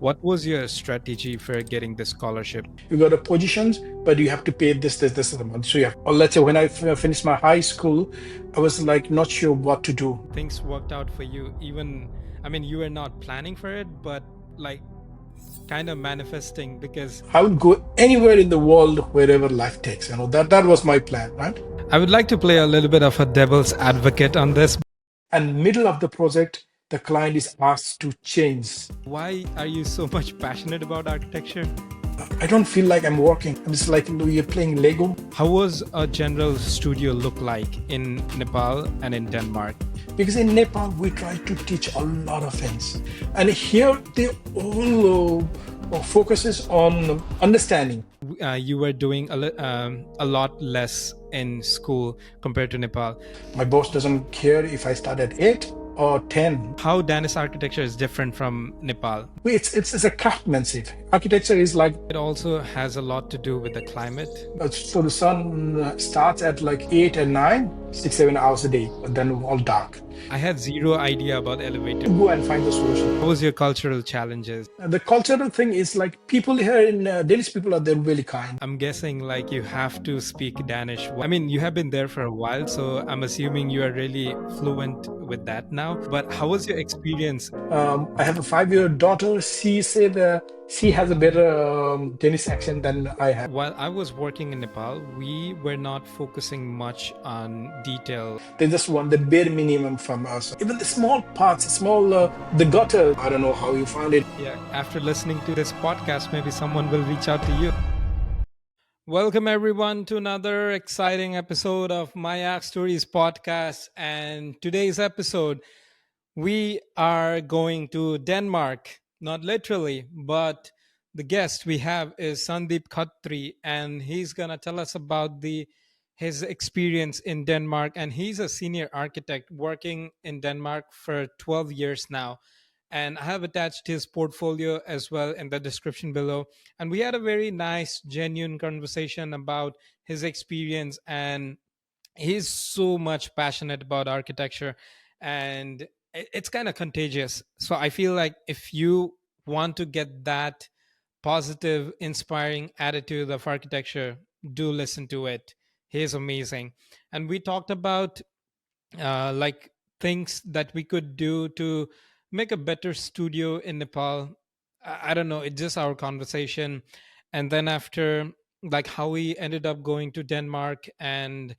What was your strategy for getting the scholarship? You got a positions, but you have to pay this a month. So yeah, or let's say when I finished my high school, I was like not sure what to do. Things worked out for you, you were not planning for it, but like kind of manifesting because I would go anywhere in the world wherever life takes. That was my plan, right? I would like to play a little bit of a devil's advocate on this. And middle of the project, the client is asked to change. Why are you so much passionate about architecture? I don't feel like I'm working. I'm just like you're playing Lego. How was a general studio look like in Nepal and in Denmark? Because in Nepal, we try to teach a lot of things. And here, they all focuses on understanding. You were doing a lot less in school compared to Nepal. My boss doesn't care if I start at 8 or 10. How Danish architecture is different from Nepal? It's a craftsmanship. Architecture is like... It also has a lot to do with the climate. So the sun starts at like 8 and 9, 6, 7 hours a day, but then all dark. I had zero idea about elevators. Go and find the solution. What was your cultural challenges? The cultural thing is like people here in Danish people they're really kind. I'm guessing like you have to speak Danish. I mean, you have been there for a while, so I'm assuming you are really fluent with that now. But how was your experience? I have a 5-year daughter. She said she has a better Danish accent than I have. While I was working in Nepal, we were not focusing much on detail. They just want the bare minimum from us. Even the small parts, the gutter. I don't know how you found it. Yeah, after listening to this podcast, maybe someone will reach out to you. Welcome everyone to another exciting episode of My Act Stories podcast. And today's episode, we are going to Denmark. Not literally, but the guest we have is Sundeep Khatri, and he's gonna tell us about his experience in Denmark. And he's a senior architect working in Denmark for 12 years now. And I have attached his portfolio as well in the description below. And we had a very nice, genuine conversation about his experience. And he's so much passionate about architecture, and it's kind of contagious. So I feel like if you want to get that positive, inspiring attitude of architecture, do listen to it. He's amazing. And we talked about like things that we could do to make a better studio in Nepal. I don't know, it's just our conversation. And then after, like how we ended up going to Denmark. And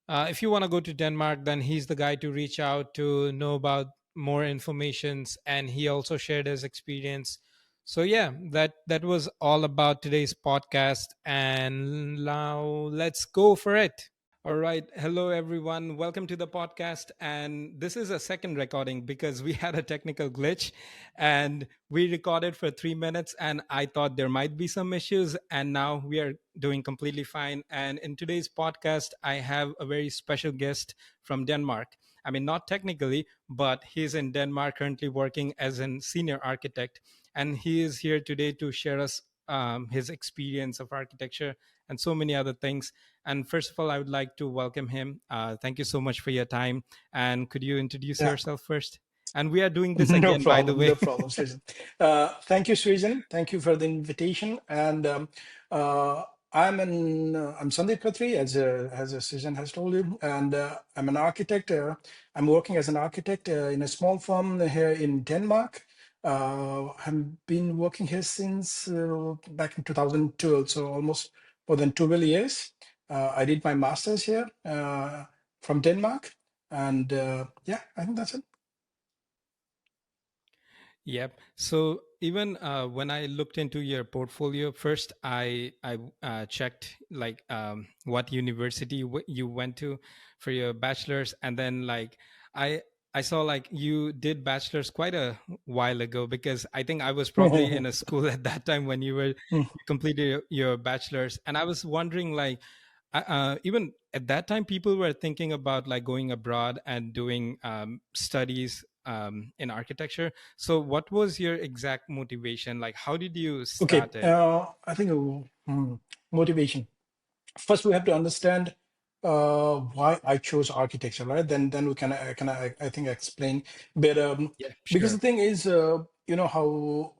if you want to go to Denmark, then he's the guy to reach out to know about more informations. And he also shared his experience. So yeah, that was all about today's podcast. And now let's go for it. All right. Hello, everyone. Welcome to the podcast. And this is a second recording because we had a technical glitch and we recorded for 3 minutes. And I thought there might be some issues. And now we are doing completely fine. And in today's podcast, I have a very special guest from Denmark. I mean, not technically, but he's in Denmark currently working as a senior architect. And he is here today to share us his experience of architecture and so many other things. And first of all, I would like to welcome him. Thank you so much for your time. And could you introduce yourself first? And we are doing this No again, by the problem, way. no problem, Susan. Thank you, Susan. Thank you for the invitation. And I'm Sundeep Khatri, as Susan has told you, and I'm an architect. I'm working as an architect in a small firm here in Denmark. I've been working here since back in 2012, so almost more than 12 years. I did my master's here from Denmark, and yeah, I think that's it. Yep. So even when I looked into your portfolio, first I checked like what university you went to for your bachelor's, and then like I I saw like you did bachelor's quite a while ago, because I think I was probably in a school at that time when you completed your bachelor's, and I was wondering like even at that time people were thinking about like going abroad and doing studies in architecture. So what was your exact motivation? Like how did you Okay, start it? I think motivation. First, we have to understand why I chose architecture, right? Then we I think explain. But Yeah, because sure. the thing is, you know how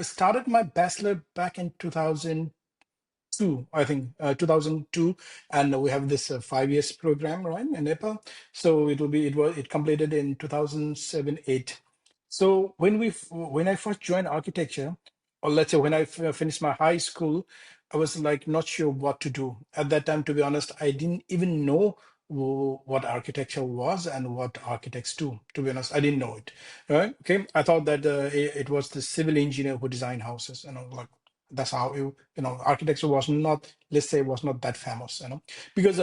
started my bachelor back in 2002, I think, 2002, and we have this 5 years program, right, in Nepal. So it completed in 2007, 8. So when I first joined architecture, or let's say when I finished my high school, I was like not sure what to do at that time. To be honest, I didn't even know what architecture was and what architects do. To be honest, I didn't know it. Right? Okay, I thought that it was the civil engineer who designed houses, and I was like, that's how architecture was not, let's say, was not that famous, because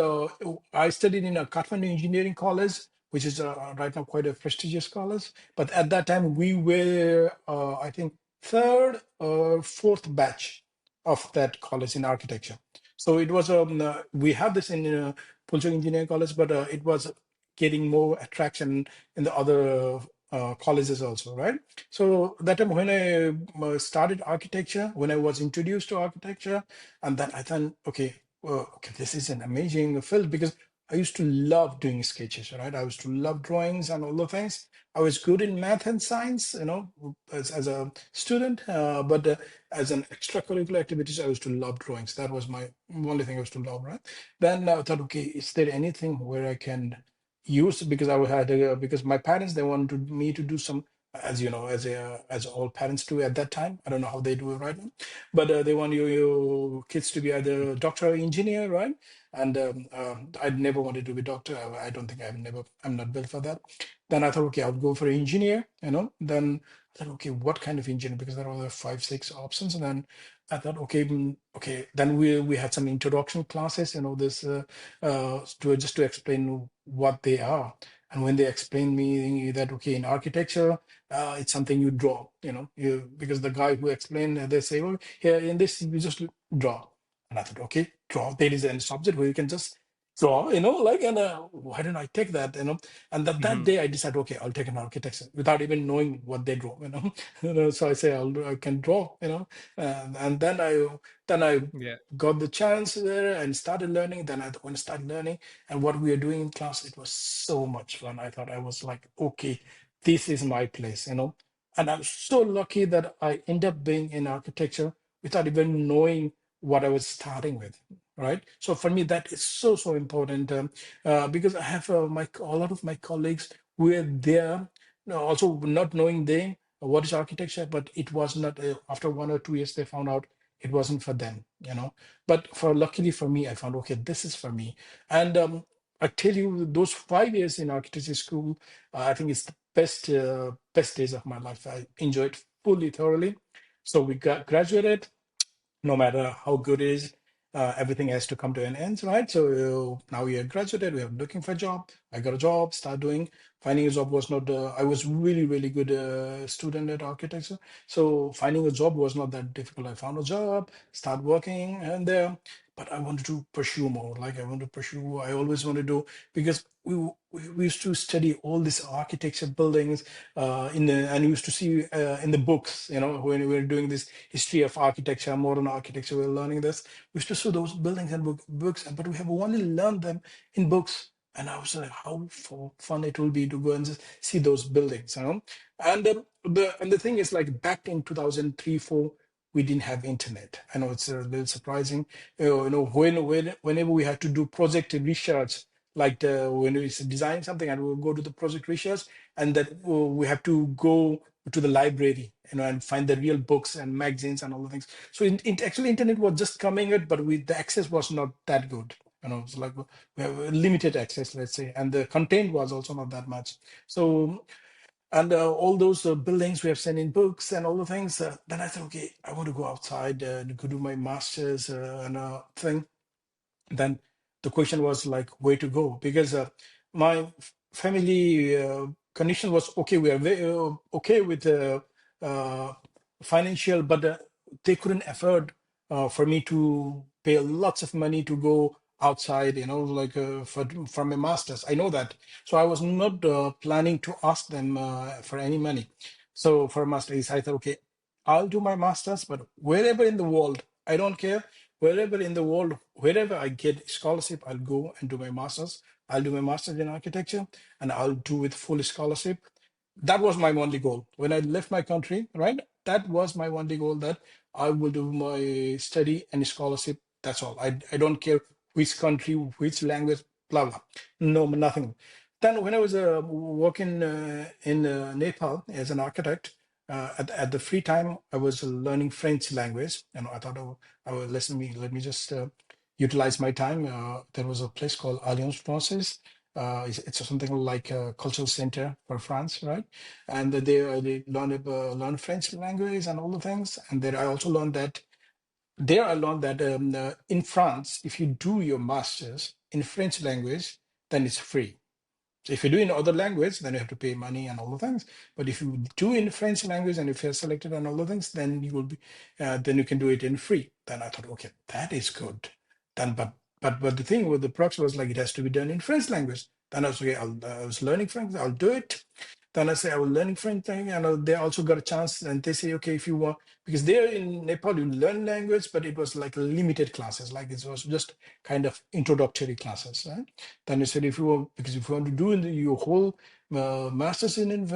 I studied in a Kathmandu engineering college, which is right now quite a prestigious college. But at that time, we were, I think, third or fourth batch of that college in architecture. So it was, we have this in Pulchok Engineering College, but it was getting more attraction in the other colleges also, right? So that time when I started architecture, when I was introduced to architecture, and then I thought, okay, well, okay, this is an amazing field because I used to love doing sketches, right? I used to love drawings and all the things. I was good in math and science, as a student, but as an extracurricular activities, I used to love drawings. That was my only thing I used to love, right? Then I thought, okay, is there anything where I can use, because because my parents, they wanted me to do some, as you know, as all parents do at that time. I don't know how they do it right now, but they want your kids to be either doctor or engineer, right? And I'd never wanted to be doctor. I don't think I'm not built for that. Then I thought, okay, I'll go for engineer, then I thought, okay, what kind of engineer? Because there were five, six options. And then I thought, okay, okay. Then we had some introduction classes, this to just to explain what they are. And when they explained me that, okay, in architecture, it's something you draw, because the guy who explained, they say, well, here in this, you just draw. And I thought, okay, draw. There is a subject where you can just draw, and why didn't I take that, And that Hmm. day I decided, okay, I'll take an architecture without even knowing what they draw, So I say, I can draw, and then I Yeah. got the chance there and started learning. Then when I started learning and what we are doing in class, it was so much fun. I thought I was like, okay, this is my place, And I'm so lucky that I end up being in architecture without even knowing what I was starting with. Right. So for me, that is so, so important, because I have a lot of my colleagues who were there, also not knowing what is architecture, but it was not, after 1 or 2 years, they found out it wasn't for them, But luckily for me, I found, okay, this is for me. And I tell you, those 5 years in architecture school, I think it's the best days of my life. I enjoyed fully, thoroughly. So we got graduated. No matter how good it is, everything has to come to an end, right? So now we are graduated, we are looking for a job. I got a job, start doing. Finding a job was not, I was really, really good student at architecture. So finding a job was not that difficult. I found a job, start working, and but I wanted to pursue more. Like I want to pursue, I always want to do, because we used to study all these architecture buildings and we used to see in the books, when we were doing this history of architecture, modern architecture, we were learning this. We used to see those buildings and books, but we have only learned them in books. And I was like, how fun it will be to go and just see those buildings, And the thing is, like back in 2003, 4, we didn't have internet. I know it's a little surprising, whenever we had to do project research, like when we design something and we'll go to the project research, and that we have to go to the library, and find the real books and magazines and all the things. So actually internet was just coming out, but the access was not that good. It's like we have limited access, let's say, and the content was also not that much. So, and all those buildings we have sent in books and all the things. Then I thought, okay, I want to go outside and go do my masters and thing. Then the question was like where to go, because my family condition was okay. We are okay with uh, financial, but they couldn't afford for me to pay lots of money to go outside, like from a master's. I know that. So I was not planning to ask them for any money. So for a master's, I thought, okay, I'll do my master's, but wherever in the world, I don't care, wherever in the world, wherever I get scholarship, I'll go and do my master's. I'll do my master's in architecture, and I'll do with full scholarship. that was my only goal when I left my country, right? That was my only goal, that I will do my study and scholarship. That's all. I don't care which country, which language, blah blah. No, nothing. Then when I was working in Nepal as an architect, at the free time I was learning French language, and I thought, oh, I will let me just utilize my time. There was a place called Alliance Française. It's something like a cultural center for France, right? And they learn French language and all the things. And then I also learned that there I learned that in France, if you do your masters in French language, then it's free. So if you do in other language, then you have to pay money and all the things. But if you do in French language and if you're selected and all the things, then you will be, then you can do it in free. Then I thought, okay, that is good. Then, but the thing with the prox was like it has to be done in French language. Then I was okay. I was learning French. I'll do it. Then I say I was learning French thing, and they also got a chance. And they say, okay, if you want, because there in Nepal you learn language, but it was like limited classes. Like it was just kind of introductory classes, right? Then he said, if you want, because if you want to do your whole master's in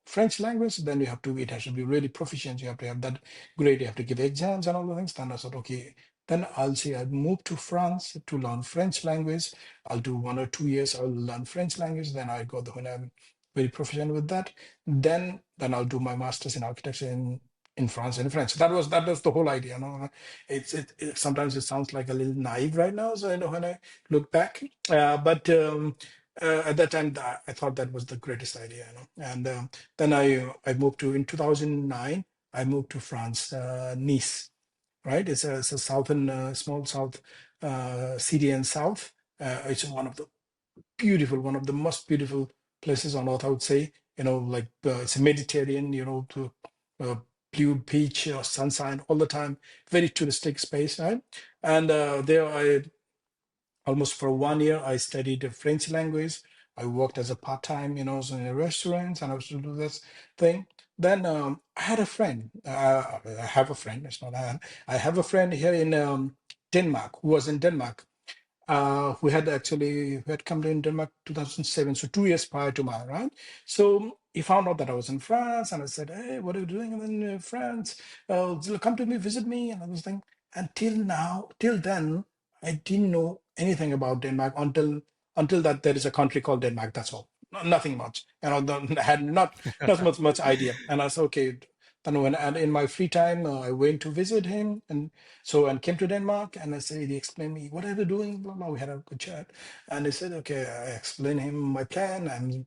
French language, then it has to be really proficient. You have to have that grade. You have to give exams and all the things. Then I said, okay, then I'll say I'll move to France to learn French language. I'll do 1 or 2 years. I'll learn French language. Then I go when I'm very proficient with that. Then I'll do my master's in architecture in France and French. That was the whole idea. No, sometimes it sounds like a little naive right now. So when I look back. But at that time, I thought that was the greatest idea. And then I moved to in 2009. I moved to France, Nice. Right, it's a southern small south city in south. It's one of the most beautiful places on earth, I would say. Like it's a Mediterranean. To uh, blue beach, sunshine all the time. Very touristic space, right? And there I almost for 1 year I studied the French language. I worked as a part-time, so in a restaurant, and I was to do this thing. Then I had a friend. I have a friend. It's not I have a friend here in Denmark, who was in Denmark, who had come to in Denmark 2007, so 2 years prior to mine, right? So he found out that I was in France, and I said, "Hey, what are you doing in France? Come to me, visit me," and other thing. And till then, I didn't know anything about Denmark until that there is a country called Denmark. That's all. Nothing much. I had not much idea. And I said, okay. Then and in my free time, I went to visit him, and came to Denmark, and I said, he explained me, what are you doing? Blah, blah. We had a good chat. And he said, okay, I explained him my plan. I'm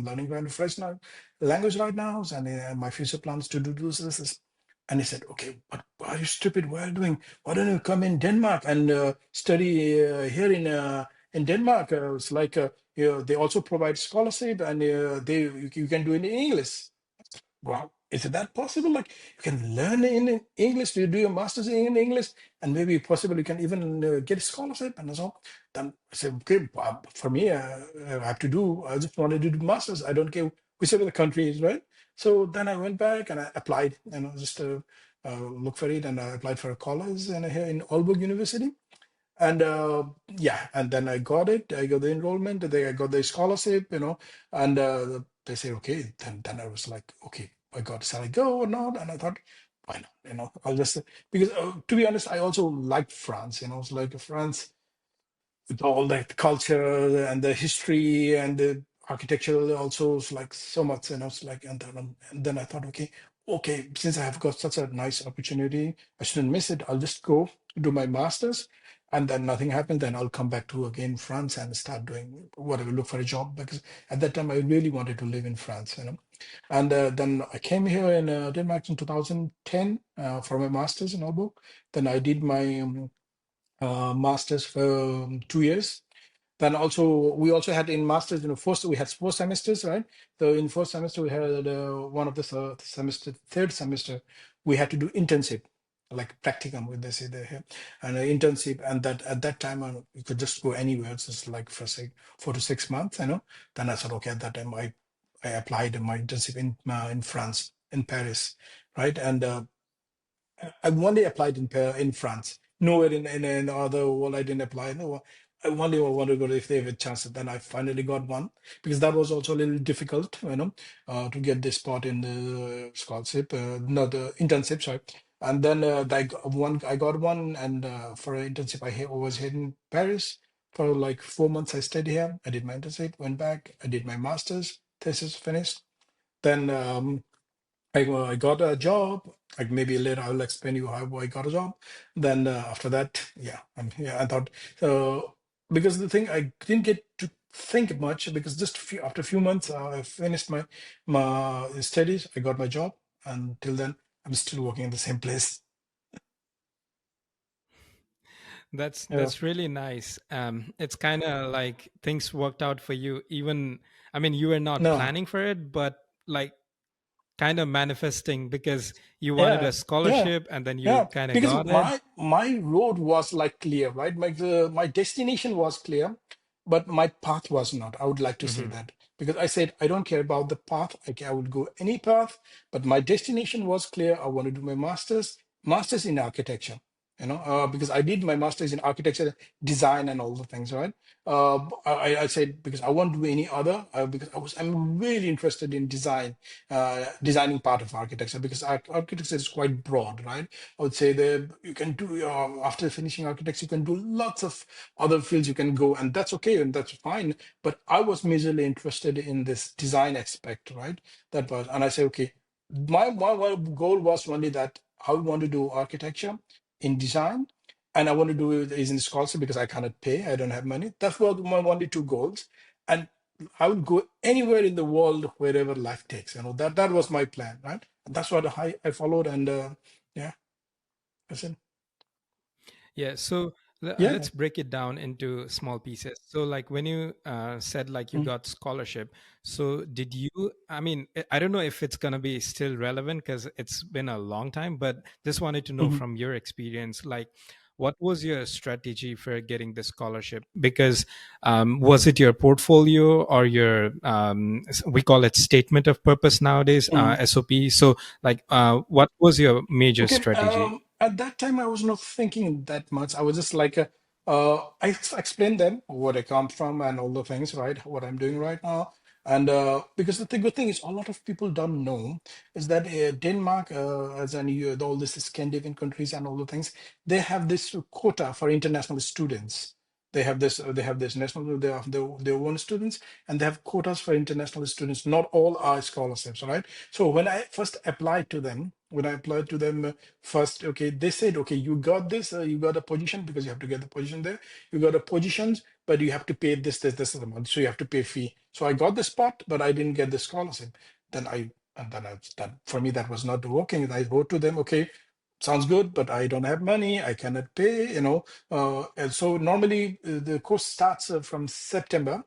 learning very fresh now, language right now, and my future plans to do this. And he said, okay, but are you stupid? What are you doing? Why don't you come in Denmark and study here in Denmark? It's like, they also provide scholarship, and you can do it in English. Wow, is it that possible? Like you can learn in English, you do your master's in English, and maybe possible you can even get a scholarship and so. Then I said, okay, well, for me, I have to do. I just wanted to do masters. I don't care whichever the country is, right? So then I went back and I applied, just to look for it, and I applied for a college and here in Aalborg University. And yeah, and then I got it. I got the enrollment. I got the scholarship, and they say, okay. Then I was like, okay, I got, shall I go or not? And I thought, why not? I'll just, because to be honest, I also liked France. It's like France with all that culture and the history and the architecture also. It's like so much, it's like, and then I thought, okay, since I have got such a nice opportunity, I shouldn't miss it. I'll just go do my master's, and then nothing happened. Then I'll come back to again France and start doing whatever, look for a job, because at that time I really wanted to live in France. And then I came here in Denmark in 2010 for my master's in Aalborg. Then I did my master's for 2 years. Then also we also had in masters, first we had 4 semesters, right? So in first semester we had one of the third semester we had to do internship, like practicum, with they say there here, and an internship, and that at that time you could just go anywhere. It's just like for say 4 to 6 months. Then I said, okay, at that time I applied my internship in France, in Paris, right? And I only applied in France. Nowhere in other world I didn't apply. No, one day I want to go if they have a chance. Then I finally got one because that was also a little difficult, to get this spot in the scholarship, not the internship, sorry. And then I got one, and for an internship, was here in Paris for like 4 months. I stayed here. I did my internship, went back. I did my master's thesis, finished. Then I got a job. Like maybe later I'll explain you how I got a job. Then after that, yeah, I thought because the thing I didn't get to think much because just after a few months I finished my studies. I got my job, and till then I'm still working in the same place. Yeah, That's really nice. It's kind of like things worked out for you. Even I mean, you were not no, planning for it, but like kind of manifesting because you wanted yeah, a yeah. scholarship and then you Yeah, kind of because got it. my road was like clear, right? My destination was clear, but my path was not. I would like to say Hmm. that because I said I don't care about the path. I would go any path, but my destination was clear. I want to do my masters in architecture. Because I did my masters in architecture, design, and all the things, right? I said because I won't do any other because I'm really interested in designing part of architecture because architecture is quite broad, right? I would say that you can do after finishing architecture, you can do lots of other fields you can go, and that's okay and that's fine. But I was majorly interested in this design aspect, right? That was, and I say, okay, my goal was only that I want to do architecture in design, and I want to do it is in scholarship because I cannot pay, I don't have money. That was my only two goals, and I would go anywhere in the world wherever life takes. That was my plan, right? And that's what I followed, and yeah, that's it. Yeah, so Yeah. let's break it down into small pieces. So, like when you said like you Mm. got scholarship, so did you? I mean, I don't know if it's gonna be still relevant because it's been a long time, but just wanted to know Mhm. from your experience, like what was your strategy for getting the scholarship? Because was it your portfolio or your we call it statement of purpose nowadays, Mm. SOP? So, like, what was your major Okay. strategy? At that time, I was not thinking that much. I was just like, explained them where I come from and all the things, right? What I'm doing right now. And because the good thing is, a lot of people don't know is that Denmark, as an EU, all these Scandinavian countries and all the things, they have this quota for international students. They have this national, they have their own students, and they have quotas for international students. Not all are scholarships, right? So when I first applied to them, first, okay, they said, okay, you got this, you got a position because you have to get the position there. You got a positions, but you have to pay this amount. So you have to pay fee. So I got the spot, but I didn't get the scholarship. Then I, and then I, that for me, that was not working. And I wrote to them, okay, sounds good, but I don't have money. I cannot pay. And so normally the course starts from September,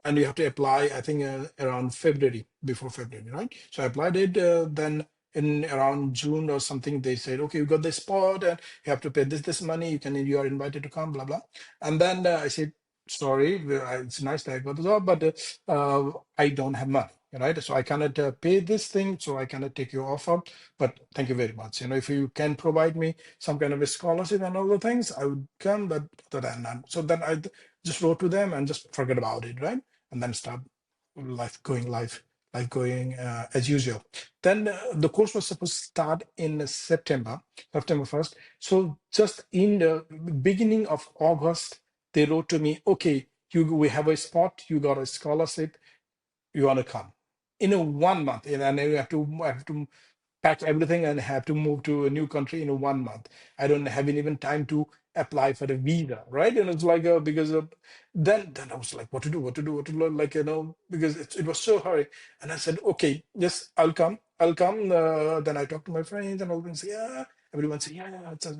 and you have to apply, I think, around February, before February, right? So I applied it. Then in around June or something, they said, okay, you got this spot and you have to pay this money. You are invited to come, blah blah. And then I said, sorry, it's nice that I got the job, but I don't have money, right? So I cannot pay this thing, so I cannot take your offer. But thank you very much. If you can provide me some kind of a scholarship and all the things, I would come. But other than that, so then I just wrote to them and just forget about it, right? And then start life going as usual. Then the course was supposed to start in September 1st. So just in the beginning of August, they wrote to me, okay, we have a spot, you got a scholarship, you want to come in a 1 month, and then I have to pack everything and have to move to a new country in a 1 month. I don't have even time to apply for the visa, right? And it's like because then I was like, what to do, like because it was so hurry. And I said, okay, yes, I'll come. Then I talked to my friends and all things. Yeah, everyone said, yeah, it's a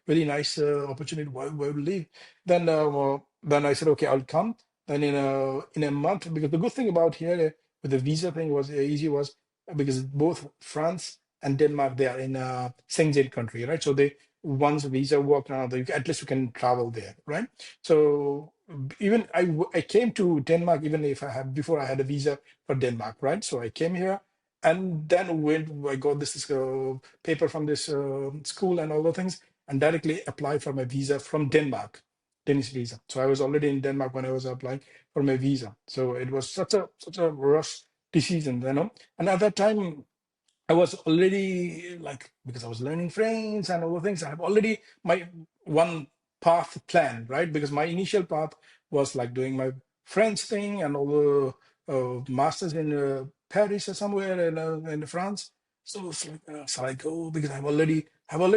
very nice opportunity. Why would leave? Then I said, okay, I'll come. Then in a month, because the good thing about here with the visa thing was easy was because both France and Denmark, they are in a Schengen country, right? So they once visa work now, at least you can travel there, right? So even I came to Denmark even if I had before I had a visa for Denmark, right? So I came here, and then when I got this paper from this school and all the things, and directly applied for my visa from Denmark. Danish visa. So I was already in Denmark when I was applying for my visa. So it was such a rush decision, you know. And at that time, I was already like, because I was learning French and all the things, I have already my one path planned, right? Because my initial path was like doing my French thing and all the masters in Paris or somewhere in France. So it's like, shall I go? Because I've already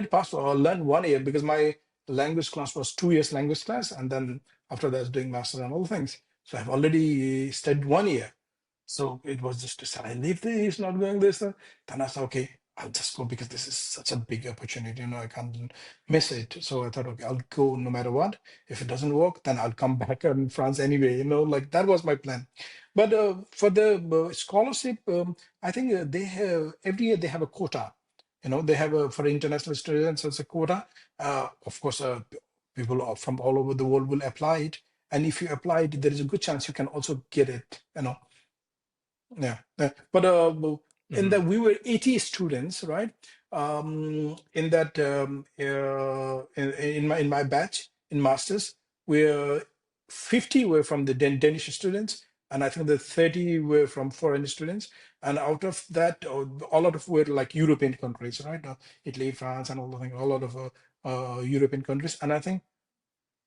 passed or learned 1 year, because my language class was 2 years language class, and then after that I was doing masters and all the things. So I've already studied 1 year. So it was just, shall I leave this, not going this? Then I thought, okay, I'll just go, because this is such a big opportunity, I can't miss it. So I thought, okay, I'll go no matter what. If it doesn't work, then I'll come back in France anyway, like that was my plan. But for the scholarship, I think they have, every year they have a quota. They have for international students, it's a quota. Of course, people from all over the world will apply it. And if you apply it, there is a good chance you can also get it, yeah. But in Hmm. that we were 80 students, right? In that in my batch in masters, we're 50 were from the Danish students, and I think the 30 were from foreign students. And out of that, a lot of were like European countries, right? Italy, France, and all the things, a lot of European countries. And I think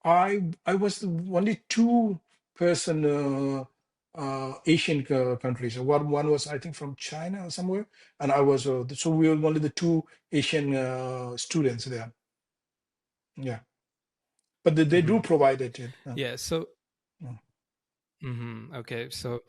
I was the only two-person Asian countries. One was, I think, from China or somewhere, and I was so we were only the two Asian students there. Yeah, but they Hmm. do provide it. Yeah. So, Yeah. okay. So,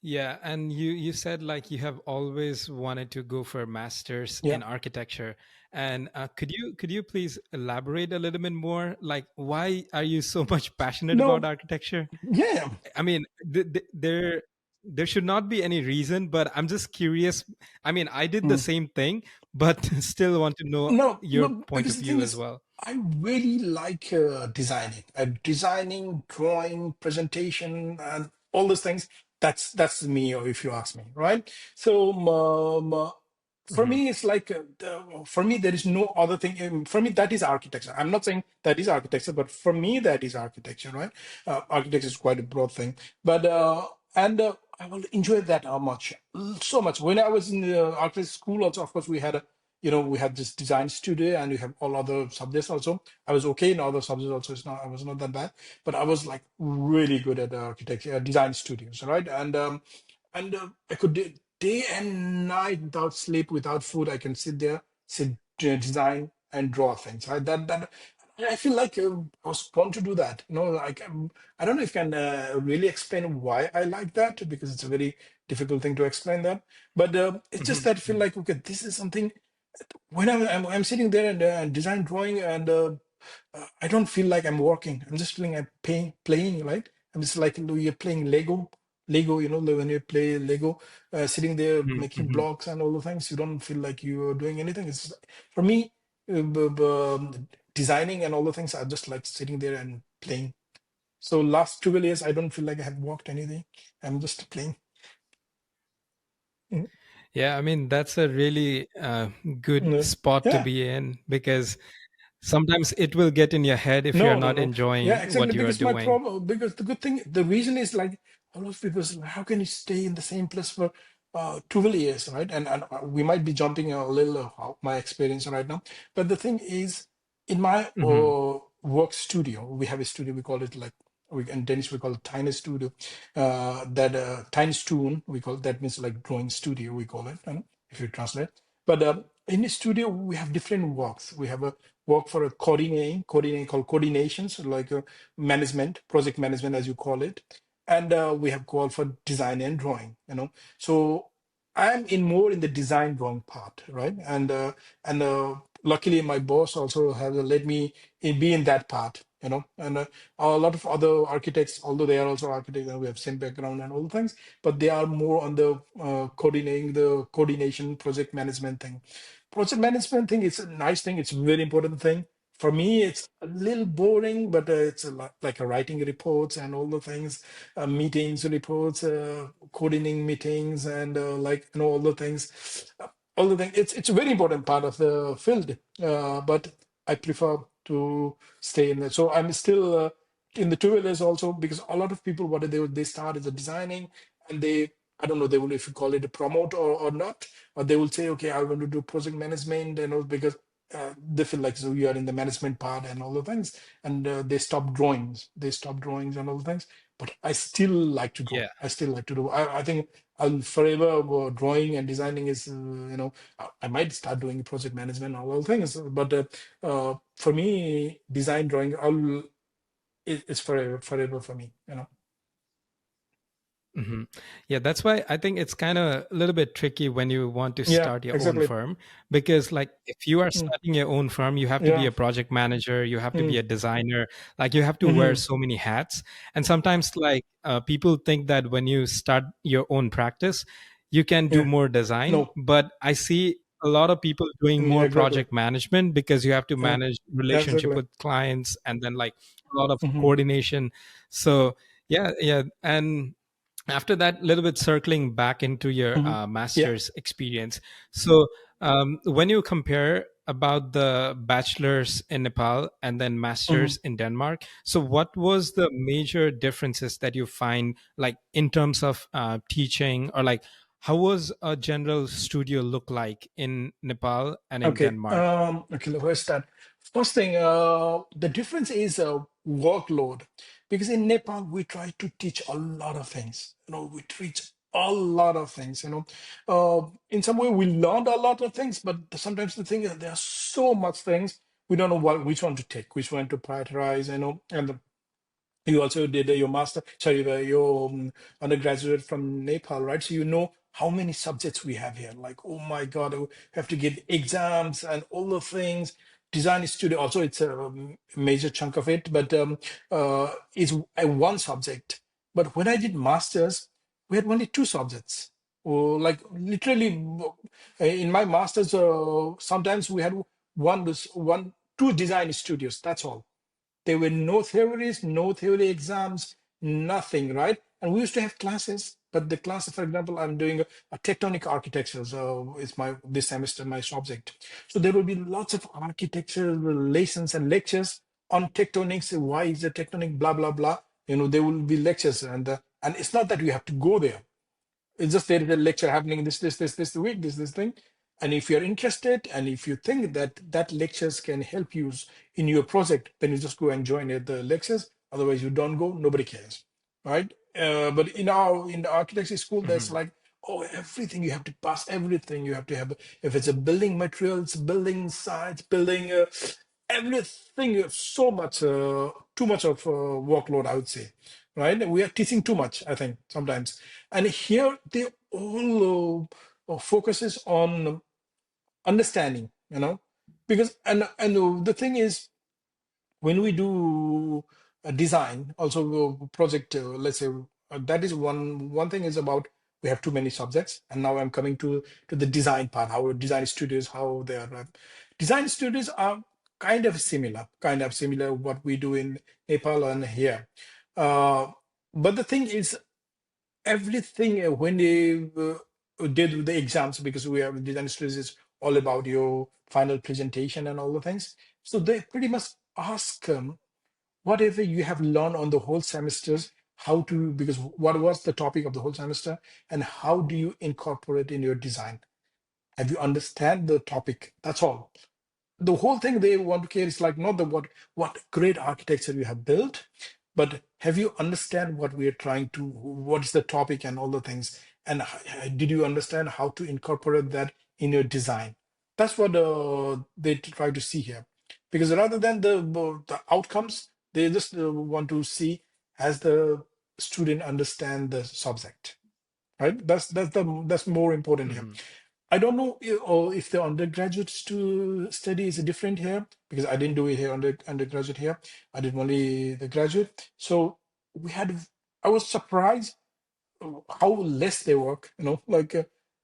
yeah, and you said like you have always wanted to go for a master's Yeah. in architecture, and could you please elaborate a little bit more? Like, why are you so much passionate about No. architecture? Yeah. I mean, there should not be any reason, but I'm just curious. I mean, I did the Mm. same thing, but still want to know No, your no, point because of the thing view as is, well. I really like designing, drawing, presentation, and all those things. That's me, or if you ask me, right? So, for Hmm. me, it's like for me there is no other thing. For me, that is architecture. I'm not saying that is architecture, but for me, that is architecture, right? Architecture is quite a broad thing, but and I will enjoy that how much, so much. When I was in the architecture school, also, of course, we had this design studio, and we have all other subjects also. I was okay in other subjects also. I was not that bad, but I was like really good at architecture, design studios, right? And I could day and night without sleep, without food. I can sit there, design and draw things. Right? That I feel like I was born to do that. Like I don't know if I can really explain why I like that, because it's a very difficult thing to explain that. But it's just that I feel Hmm. like, okay, this is something. When I'm sitting there and design drawing, and I don't feel like I'm working. I'm just feeling I'm playing, right? I'm just like, you're playing Lego, when you play Lego, sitting there making Hmm. blocks and all the things. You don't feel like you're doing anything. It's for me, designing and all the things are just like sitting there and playing. So last 12 years, I don't feel like I have worked anything. I'm just playing. Mm. Yeah, I mean, that's a really good Yeah. spot to Yeah. be in because sometimes it will get in your head if you're No, no, not no. Yeah, enjoying exactly. what you are Because my doing. problem, because the reason is like, a lot of people say, how can you stay in the same place for 12 years, right? And we might be jumping a little my experience right now. But the thing is, in my Hmm. work studio, we have a studio, we call it like, in Danish, we call it Tiny Studio. That Tiny Stuen, we call it, that means like drawing studio, we call it, if you translate. But in the studio, we have different works. We have a work for a coordinating called coordinations, like management, project management, as you call it. And we have called for design and drawing, So I'm in more in the design drawing part, right? And luckily my boss also has let me be in that part, And a lot of other architects, although they are also architects and we have same background and all the things, but they are more on the coordinating, the coordination, project management thing. Project management thing is a nice thing. It's a very important thing. For me, it's a little boring, but it's a lot like writing reports and all the things, meetings, reports, coordinating meetings, and all the things, all the things. It's a very important part of the field, but I prefer to stay in there. So I'm still in the two-wheelers also, because a lot of people, what they start as a designing, and they, I don't know, they will, if you call it a promote or not, or they will say, okay, I want to do project management and all, because they feel like, so you are in the management part and all the things, and they stop drawings and all the things. But I still like to draw. Yeah. I still like to do. I think I'll forever drawing and designing is, I might start doing project management and all those things, but for me, design drawing, it's forever for me, you know. Hmm. Yeah, that's why I think it's kind of a little bit tricky when you want to Yeah, start your own exactly. firm, because like if you are Mm, starting your own firm, you have to be yeah. a project manager, you have to be Mm, a designer, like you have to wear hmm. so many hats. And sometimes like people think that when you start your own practice, you can do Yeah. more design, No. but I see a lot of people doing Yeah, more exactly. project management because you have to Yeah, manage relationship exactly. with clients and then like a lot of Hmm. coordination. So yeah, yeah. And after that, a little bit circling back into your Hmm. Yeah. master's experience. So when you compare about the bachelor's in Nepal and then Hmm. master's in Denmark, so what was the major differences that you find, like in terms of teaching, or like how was a general studio look like in Nepal and in Okay. Denmark? Okay, let's start. First thing, the difference is workload. Because in Nepal, we try to teach a lot of things. We teach a lot of things, In some way, we learned a lot of things, but sometimes the thing is there are so much things we don't know which one to take, which one to prioritize, and you also did your master, sorry, your undergraduate from Nepal, right? So you know how many subjects we have here. Like, oh my God, we have to get exams and all the things. Design studio also, it's a major chunk of it, but it's a one subject. But when I did masters, we had only two subjects. Or like literally, in my masters, sometimes we had two design studios. That's all. There were no theories, no theory exams, nothing, right? And we used to have classes, but the class, for example, I'm doing a tectonic architecture, so it's my this semester my subject. So there will be lots of architecture lessons and lectures on tectonics. Why is the tectonic? Blah blah blah. There will be lectures, and it's not that you have to go there. It's just there is a lecture happening this week, this thing. And if you're interested and if you think that that lectures can help you in your project, then you just go and join the lectures. Otherwise, you don't go, nobody cares. Right? But in the architecture school, there's Mhm. like, oh, everything you have to pass, everything you have to have. If it's a building materials, building sites, building everything, you have so much, too much of workload, I would say. Right? We are teaching too much, I think, sometimes. And here they all focuses on understanding, because and the thing is when we do a design, also a project, let's say that is one thing is about we have too many subjects, and now I'm coming to the design part, how design studios, how they are. Design studios are kind of similar what we do in Nepal and here. Uh, but the thing is everything when they did the exams, because we have design studies is all about your final presentation and all the things, so they pretty much ask whatever you have learned on the whole semesters, how to, because what was the topic of the whole semester and how do you incorporate in your design, have you understand the topic, that's all. The whole thing they want to care is like not the what great architecture you have built, but have you understand what we are trying to, what is the topic and all the things, and did you understand how to incorporate that in your design. That's what they try to see here, because rather than the outcomes, they just want to see has the student understand the subject, right? That's more important here. Mhm. I don't know or if the undergraduate study is different here, because I didn't do it here undergraduate here. I did only the graduate. So we had, I was surprised how less they work, like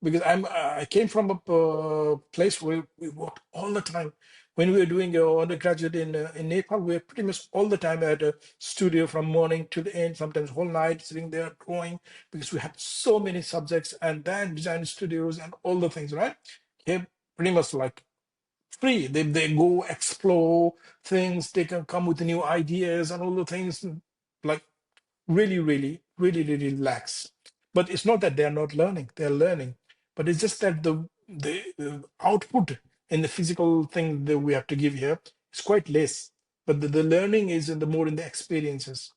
because I came from a place where we worked all the time. When we were doing undergraduate in Nepal, we were pretty much all the time at a studio from morning to the end, sometimes whole night sitting there drawing, because we had so many subjects and then design studios and all the things, right? Here, pretty much like free. They go explore things. They can come with new ideas and all the things. Like really relax. But it's not that they're not learning; they're learning. But it's just that the output in the physical thing that we have to give here is quite less. But the learning is in the more in the experiences.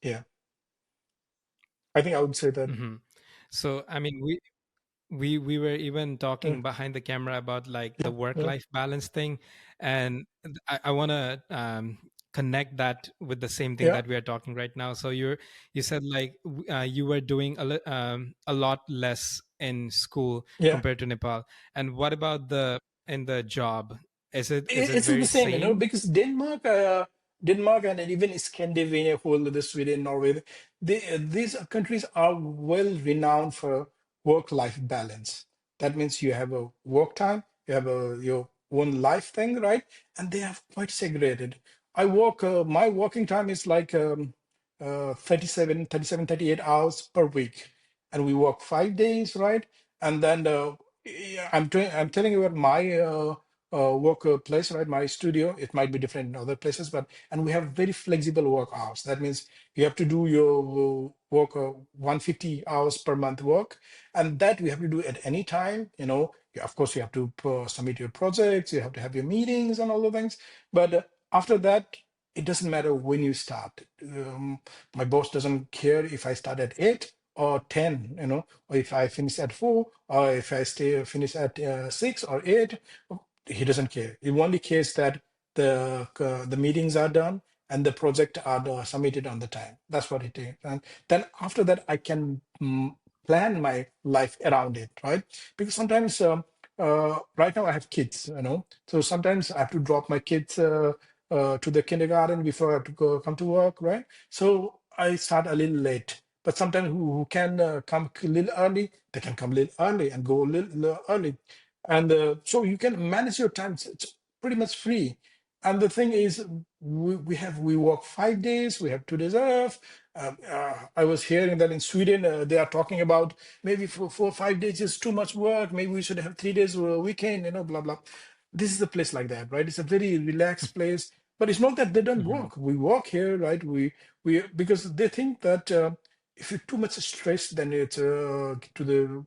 Yeah, I think I would say that. Hmm. So I mean, we were even Uh, talking behind the camera about like the yeah, work yeah, life balance thing, and I want to connect that with the same thing yeah, that we are talking right now. So you said like you were doing a lot less in school yeah. compared to Nepal, and what about the in the job? Is it It's the very same, same? because Denmark and even Scandinavia, whole the Sweden, Norway, these countries are well renowned for work-life balance. That means you have a work time, you have your own life thing, right? And they are quite segregated. My working time is like 38 hours per week, and we work 5 days, right? And then yeah, I'm telling you about my work place, right? My studio, it might be different in other places, but and we have very flexible work hours. That means you have to do your work 150 hours per month work, and that we have to do at any time. Of course, you have to submit your projects, you have to have your meetings and all the things. But after that, it doesn't matter when you start. My boss doesn't care if I start at 8 or 10, or if I finish at 4, or if I stay finish at 6 or 8. He doesn't care. He only cares that the meetings are done and the project are submitted on the time. That's what it is. And then after that, I can plan my life around it, right? Because sometimes, right now I have kids, so sometimes I have to drop my kids to the kindergarten before I have to come to work, right? So I start a little late. But sometimes who can come a little early, they can come a little early and go a little early, and so you can manage your time. It's pretty much free. And the thing is, we work 5 days, we have 2 days off. I was hearing that in Sweden they are talking about maybe for 4 or 5 days is too much work, maybe we should have 3 days a weekend, blah blah. This is a place like that, right? It's a very relaxed place. But it's not that they don't Hmm. work. We work here, right? We because they think that if you're too much stressed, then it's to the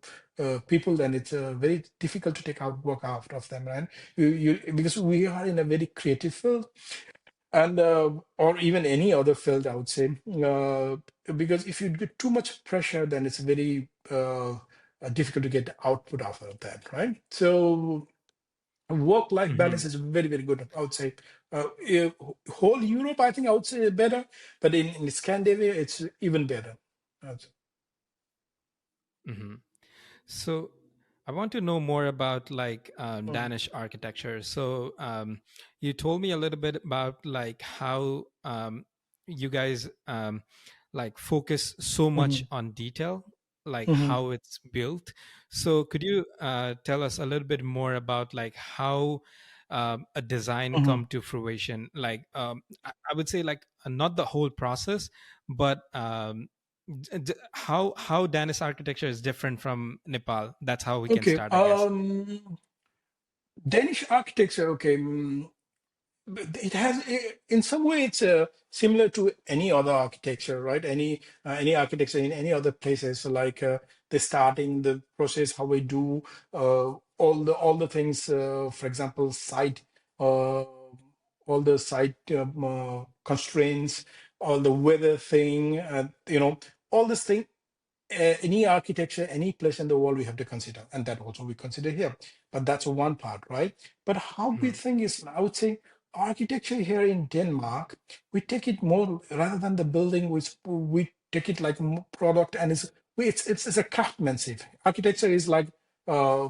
people, then it's very difficult to take out work out of them, right? Because we are in a very creative field, and or even any other field, I would say, because if you get too much pressure, then it's very difficult to get output out of that, right? So work-life balance Hmm. is very, very good, I would say. eh, Whole Europe, I think I would say better, but in Scandinavia, it's even better. Hmm. So I want to know more about like Mm, Danish architecture. So you told me a little bit about like how you guys like focus so much mhm, on detail, like mhm, how it's built. So could you tell us a little bit more about like how a design mhm. come to fruition? Like I would say like not the whole process, but how Danish architecture is different from Nepal. That's how we can Okay. start, I guess. Danish architecture. Okay. But it has, in some way, it's similar to any other architecture, right? Any architecture in any other places, so like the starting the process, how we do all the things. For example, site, all the site constraints, all the weather thing, all this thing, any architecture, any place in the world, we have to consider, and that also we consider here. But that's one part, right? But how we Mhm, think is, I would say, architecture here in Denmark, we take it more rather than the building, which we take it like product, and it's a craftsmanship. Architecture is like a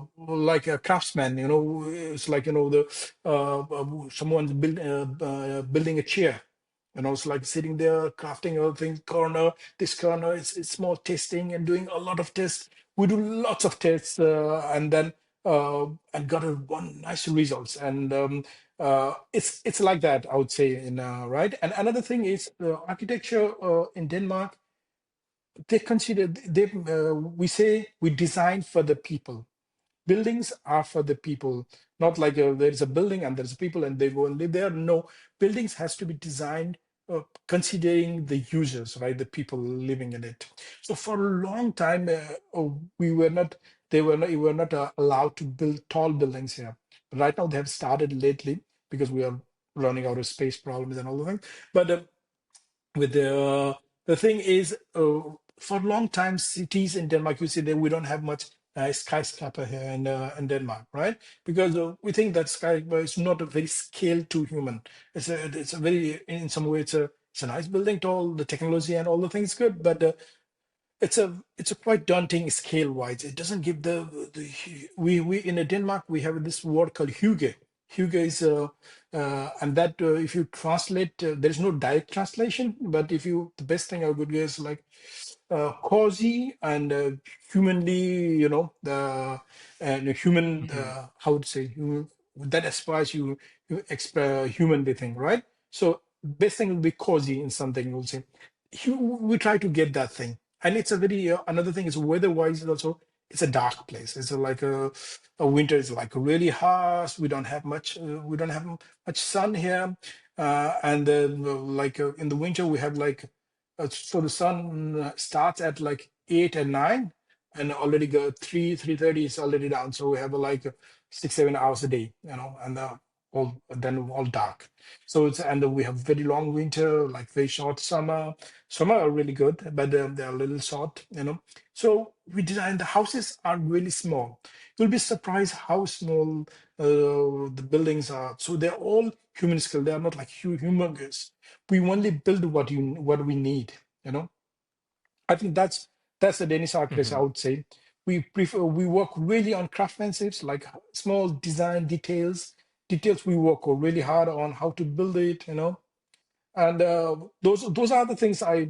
craftsman, it's like someone's building a chair. It's like sitting there crafting other things, corner, this corner. It's more testing and doing a lot of tests. We do lots of tests, and then and got one nice results. And it's like that, I would say, in right. And another thing is architecture in Denmark. They consider, we say we design for the people. Buildings are for the people, not like there is a building and there's people and they go and live there. No, buildings has to be designed considering the users, right? The people living in it. So for a long time, we were not, we were not allowed to build tall buildings here. Right now, they have started lately because we are running out of space problems and all the things. But with the thing is, for a long time, cities in Denmark, you see that we don't have much skyscraper here in Denmark, right? Because we think that skyscraper is not a very scale to human. It's a very, in some way, it's a nice building, tall, the technology and all the things good, but it's a quite daunting scale wise. It doesn't give the we in Denmark we have this word called hygge. Hygge is and that if you translate, there is no direct translation, but if you, the best thing I would guess, like cozy and humanly, the and human, Hmm. how to say, that aspires you express humanly thing, right? So best thing will be cozy in something, you will say. We try to get that thing, and it's a very another thing is weather wise also, it's a dark place. It's like a winter is like really harsh. We don't have much sun here, and like in the winter we have like so the sun starts at like 8 and 9, and already go 3:30 is already down. So we have like 6 7 hours a day, and all then all dark. So it's, and we have very long winter, like very short summer. Summer are really good, but they're a little short. So we design, the houses are really small. You'll be surprised how small the buildings are. So they're all human scale. They are not like humongous. We only build what we need. You know, I think that's the Danish architecture. I Hmm. would say we work really on craftsmanships, like small design details. Details we work really hard on how to build it. And those are the things I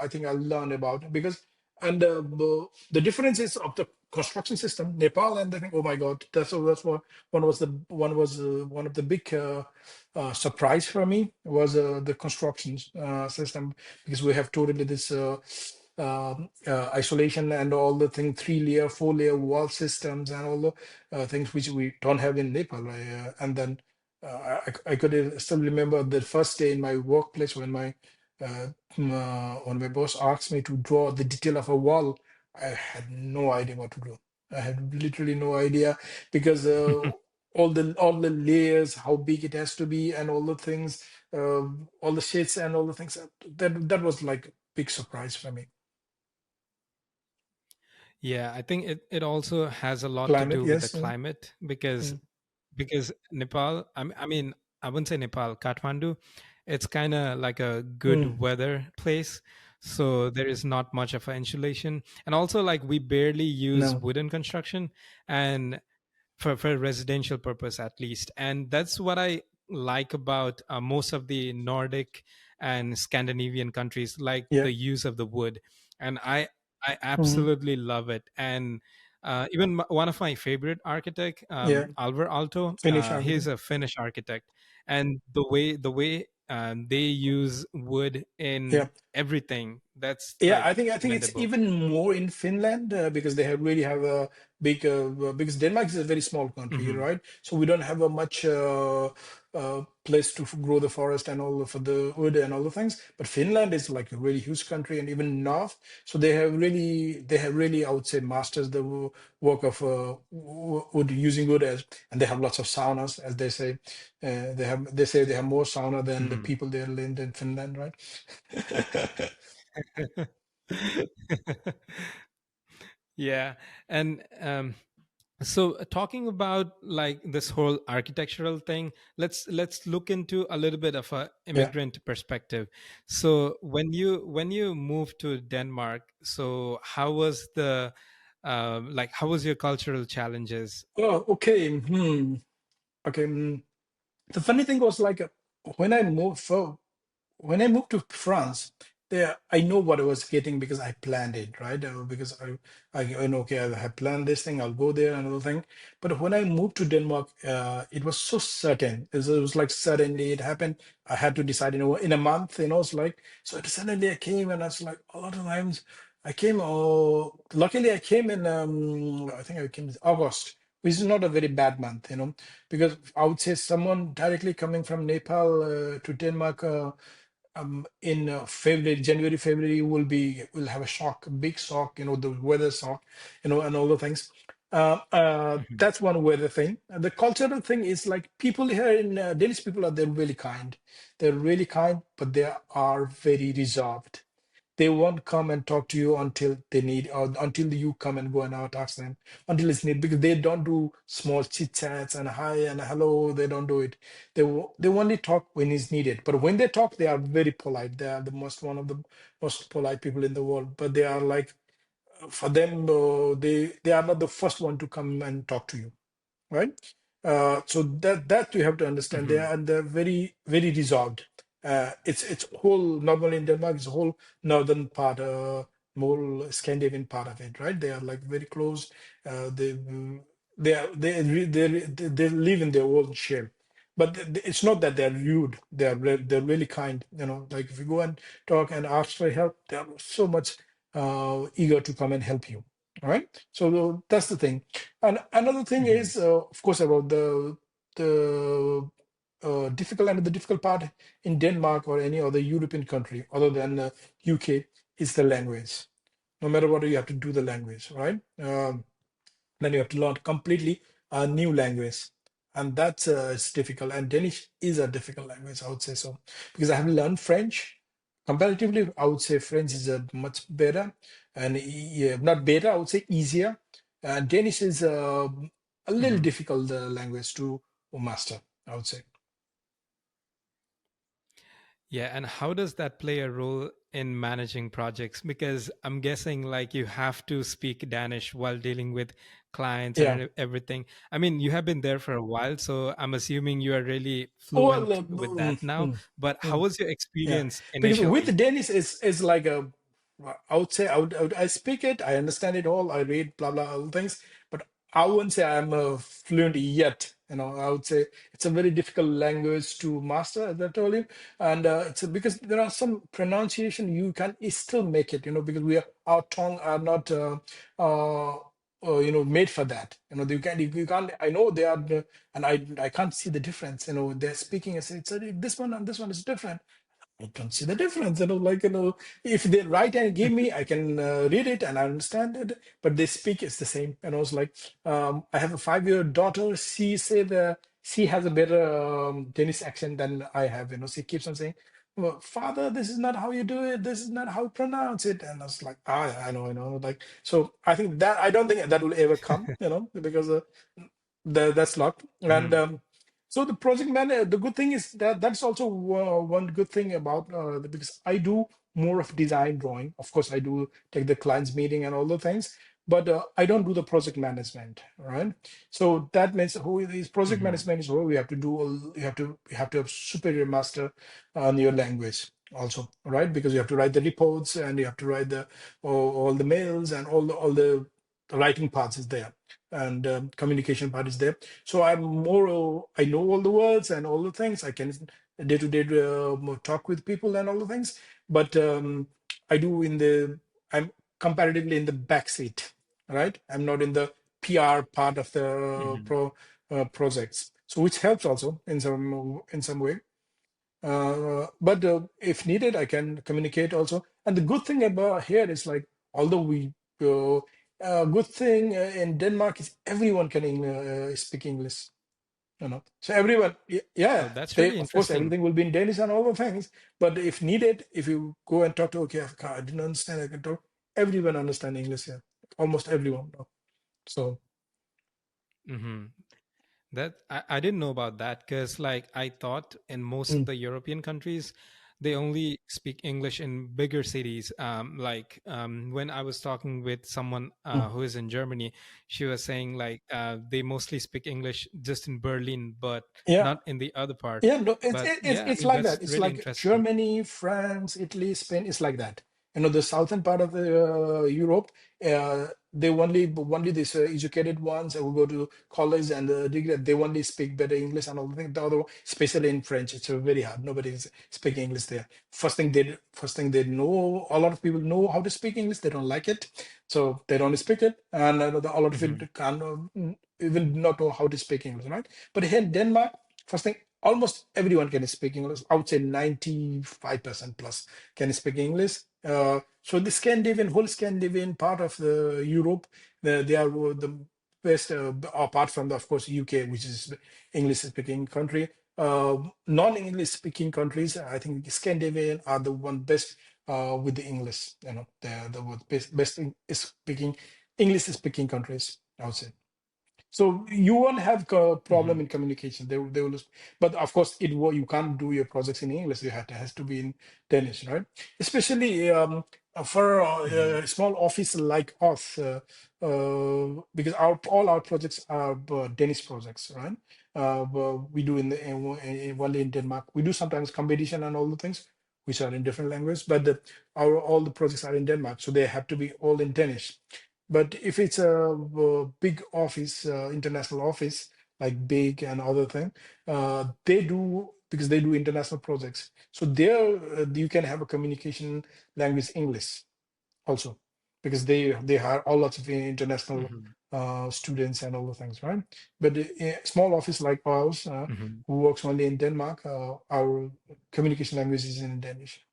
think I learned about, because and the differences of the construction system, Nepal and I think, oh my God, that's what one of the big surprise for me was the construction system, because we have totally this isolation and all the thing, 3 layer 4 layer wall systems and all the things which we don't have in Nepal, and then I could still remember the first day in my workplace when my boss asked me to draw the detail of a wall. I had no idea what to do. I had literally no idea, because all the layers, how big it has to be, and all the things, all the shades and all the things. That was like a big surprise for me. Yeah, I think it also has a lot to Climate, do with the yes. climate, because Nepal, I mean, I wouldn't say Nepal, Kathmandu, it's kind of like a good Mm, weather place. So there is not much of an insulation. And also, like, we barely use no. wooden construction. And for residential purpose at least, and that's what I like about most of the Nordic and Scandinavian countries, like Yeah. the use of the wood. And I Mm, absolutely love it. And even one of my favorite architect, yeah. Alvar Aalto, Finish he's architect. a Finnish architect. And the way they use wood Yeah. in everything, that's Yeah, like I think it's commendable. even more in Finland, because they really have a big because Denmark is a very small country, Hmm. right? So we don't have a much place to grow the forest and all for the wood and all the things. But Finland is like a really huge country, and even north. So they have really, I would say, masters the work of wood, using wood as, and they have lots of saunas, as they say. They say they have more sauna than the Hmm. people there live in Finland, right? Yeah. And so talking about like this whole architectural thing, let's look into a little bit of a Yeah. immigrant perspective. So when you moved to Denmark, so how was the like how was your cultural challenges? Oh, okay. Okay. The funny thing was like when I moved for when I moved to France, there I know what I was getting because I planned it, right? Because I know, okay, I have planned this thing. I'll go there, another thing. But when I moved to Denmark, it was so certain. It was like suddenly it happened. I had to decide in a month. It's like, so suddenly I came, and I was like, a lot of times. I came. Luckily, I came in. I think I came in August, which is not a very bad month, because I would say someone directly coming from Nepal to Denmark in February, January, February will have a shock, a big shock. The weather shock, and all the things. Mhm. That's one weather thing. And the cultural thing is like people here in Danish people they're really kind. They're really kind, but they are very reserved. They won't come and talk to you until they need, or until you come and go and out ask them until it's needed, because they don't do small chit chats and hi and hello. They don't do it. They only talk when it's needed. But when they talk, they are very polite. They are the most one of the most polite people in the world. But they are like, for them, they are not the first one to come and talk to you, right? So that you have to understand. They Mhm. are and they're very very reserved. It's whole not only in Denmark, it's a whole northern part, more Scandinavian part of it, right? They are like very close. They are they live in their own shell. But it's not that they're rude. They're really kind. Like if you go and talk and ask for help, they are so much eager to come and help you. All right. So that's the thing. And another thing Mhm. is, of course, about the difficult and the difficult part in Denmark or any other European country other than UK is the language. No matter what, you have to do the language, right? Then you have to learn completely a new language, and that's it's difficult. And Danish is a difficult language, I would say so, because I have learned French. Comparatively, I would say French is much better, and not better, I would say easier. Danish is a little Mhm. difficult language to master, I would say. Yeah, and how does that play a role in managing projects? Because I'm guessing like you have to speak Danish while dealing with clients Yeah. and everything. I mean, you have been there for a while, so I'm assuming you are really Well, fluent with that now. But how mm. was your Yeah, experience because with initially? Danish is like a, I would say I speak it, I understand it all, I read blah blah all things, but I wouldn't say I'm fluent yet. I would say it's a very difficult language to master, as I told you, and because there are some pronunciation you can still make it. Because our tongue are not uh, made for that. You can't. I know they are, and I can't see the difference. They're speaking as it's this one and this one is different. I don't see the difference. If they write and give me, I can read it and I understand it, but they speak it's the same. And I was like, I have a 5-year daughter. She has a better Danish accent than I have. She keeps on saying, well, Father, this is not how you do it. This is not how you pronounce it. And I was like, I know, like, so I think that I don't think that will ever come, because that's locked. And Mhm. so the project manager, the good thing is that that's also one good thing about because I do more of design drawing. Of course, I do take the client's meeting and all the things, but I don't do the project management, right? So that means who is project Mhm. management is where we have to do. You have to have superior master on your language also, right? Because you have to write the reports and you have to write the all the mails and all the writing parts is there, and communication part is there. So I'm more, I know all the words and all the things. I can day to day talk with people and all the things. But I do I'm comparatively in the back seat, right? I'm not in the PR part of the Mhm. projects. So which helps also in some way. But if needed, I can communicate also. And the good thing about here is like, although good thing in Denmark is everyone can speak English. So everyone, Oh, yeah, that's they really of course interesting. everything will be in Danish and all the things. But if needed, if you go and talk to, okay, I didn't understand, I can talk. Everyone understand English here, almost everyone. So Mhm. That I didn't know about that because like I thought in most of mm, the European countries they only speak English in bigger cities. Like when I was talking with someone mm. who is in Germany, she was saying like they mostly speak English just in Berlin, but Yeah. not in the other part. Yeah, no, But yeah, I it's mean like that's that. It's really like interesting. Germany, France, Italy, Spain. It's like that. The southern part of the Europe, uh, they only this educated ones who go to college and degree, they only speak better English and all the things. The other, especially in French, it's very hard. Nobody is speaking English there. First thing they know. A lot of people know how to speak English. They don't like it, so they don't speak it, and a lot of Hmm. people can even not know how to speak English, right? But here in Denmark, first thing, almost everyone can speak English. I would say 95% plus can speak English. So the Scandinavian, whole Scandinavian part of the Europe, they are the best, apart from the, of course, UK, which is English speaking country. Non-English speaking countries, I think Scandinavian are the one best with the English. They're the best speaking English speaking countries, I would say. So you won't have a Hmm. problem in communication. They will, but of course, you can't do your projects in English. Has to be in Danish, right? Especially for Hmm. a small office like us, because all our projects are Danish projects, right? But we do only in Denmark. We do sometimes competition and all the things, which are in different language, but all the projects are in Denmark, so they have to be all in Danish. But if it's a big office, international office, like big and other thing, they do, because they do international projects. So there you can have a communication language English also, because they hire all lots of international Hmm. students and all the things, right? But a small office like ours, Hmm. who works only in Denmark, our communication language is in Danish.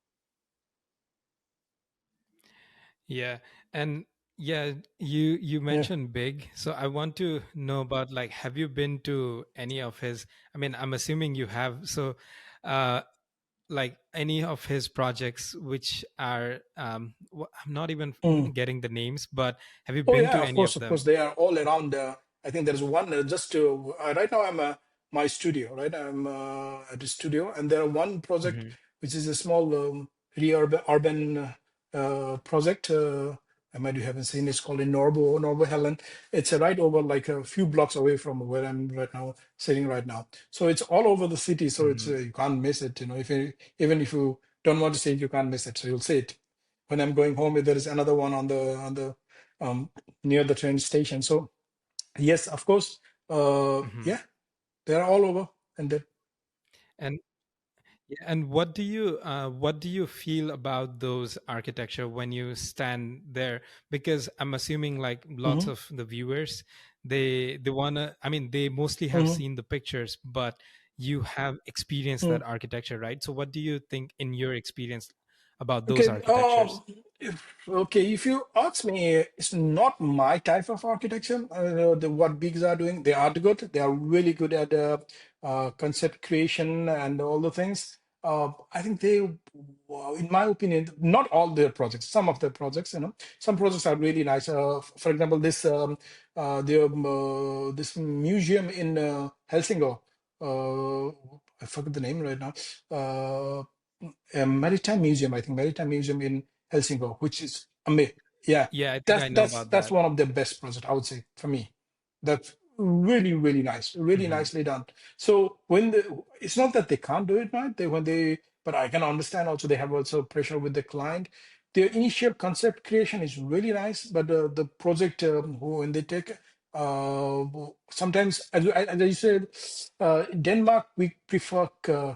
Yeah, and yeah, you Yeah. mentioned big, so I want to know about, like, have you been to any of his? I mean, I'm assuming you have. So, uh, like any of his projects, which are I'm not even Mm. getting the names, but have you Oh been yeah, to any of of course, them? they are all around. I think there's one just right now. I'm my studio, right? I'm at the studio, and there are one project Hmm. which is a small urban project. I might you haven't seen. It's called in Norbo Helen. It's right over, like a few blocks away from where I'm right now sitting right now. So it's all over the city. So it's Hmm. you can't miss it. If even if you don't want to see it, you can't miss it. So you'll see it when I'm going home. If there is another one on the um, near the train station. So yes, of course, Hmm. yeah, they're all over. And then, And yeah, and what do you feel about those architecture when you stand there? Because I'm assuming, like, lots mhm, of the viewers, they wanna. I mean, they mostly have mhm, seen the pictures, but you have experienced mhm. that architecture, right? So, what do you think in your experience about those Okay. architectures? If you ask me, it's not my type of architecture. What bigs are doing, they are good. They are really good at concept creation and all the things. I think in my opinion, not all their projects. Some of their projects, some projects are really nice. For example, this museum in Helsingør. I forget the name right now. Uh, Maritime Museum, I think Maritime Museum in Helsingborg, which is amazing. Yeah, Yeah, I think that's I know that's about that's that. one of the best projects I would say for me. That's really nice, really Hmm. nicely done. So it's not that they can't do it right. But I can understand also they have also pressure with the client. The initial concept creation is really nice, but the project when they take uh, sometimes, as I said, in Denmark, we prefer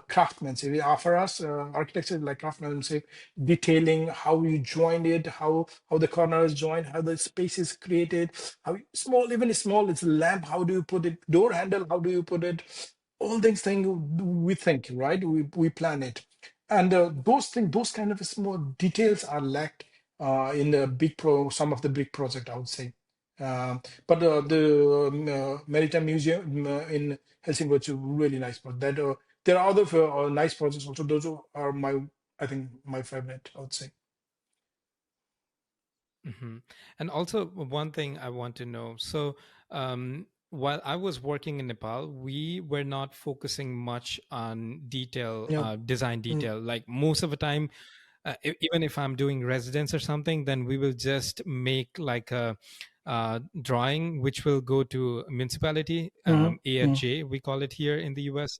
craftsmanship. For us, architecture like craftsmanship, detailing, how you join it, how the corners join, how the space is created, how small, even small, it's a lamp, how do you put it, door handle, how do you put it, all these things we think, right? We plan it. And those kind of small details are lacked in the some of the big project, I would say. But the Maritime Museum in Helsinki is a really nice project. There are other nice projects also. Those are I think, my favorite, I would say. Hmm. And also, one thing I want to know. So, while I was working in Nepal, we were not focusing much on detail, Yeah. design Mm, detail. Like, most of the time, even if I'm doing residence or something, then we will just make like a drawing which will go to municipality, mhm, mm, AFJ, we call it here in the US.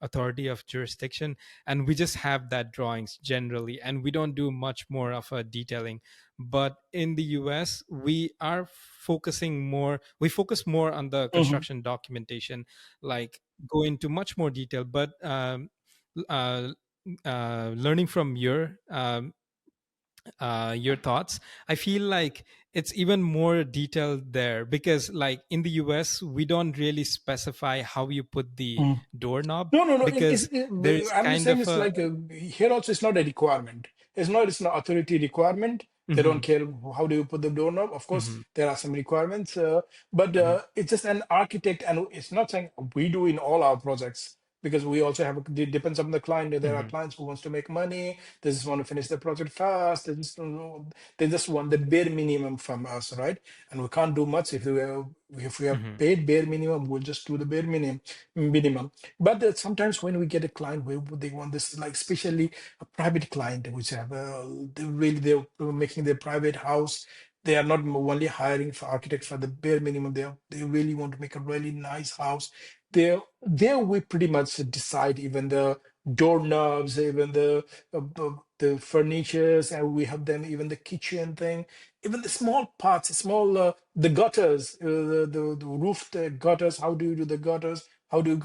authority of jurisdiction, and we just have that drawings generally, and we don't do much more of a detailing. But in the US, we focus more on the Hmm. construction documentation, like go into much more detail. But uh, learning from your thoughts, I feel like it's even more detailed there, because like in the US we don't really specify how you put the doorknob, No, no, no. because there's I'm just kind saying of it's a like here also it's not a requirement. It's not authority requirement. They don't Mhm, care how do you put the doorknob. Of course, mhm, there are some requirements, but mhm, it's just an architect, and it's not saying we do in all our projects because we also have it depends on the client. There are mhm, clients who wants to make money. They just want to finish the project fast. They just want the bare minimum from us, right? And we can't do much if we have mhm, paid bare minimum. We'll just do the bare minimum. But sometimes when we get a client where they want this, like especially a private client, which have they're making their private house. They are not only hiring for architects for the bare minimum. They really want to make a really nice house. There we pretty much decide even the doorknobs, even the furnitures, and we have them even the kitchen thing, even the small parts, small the gutters, the roof, the gutters. How do you do the gutters? How do you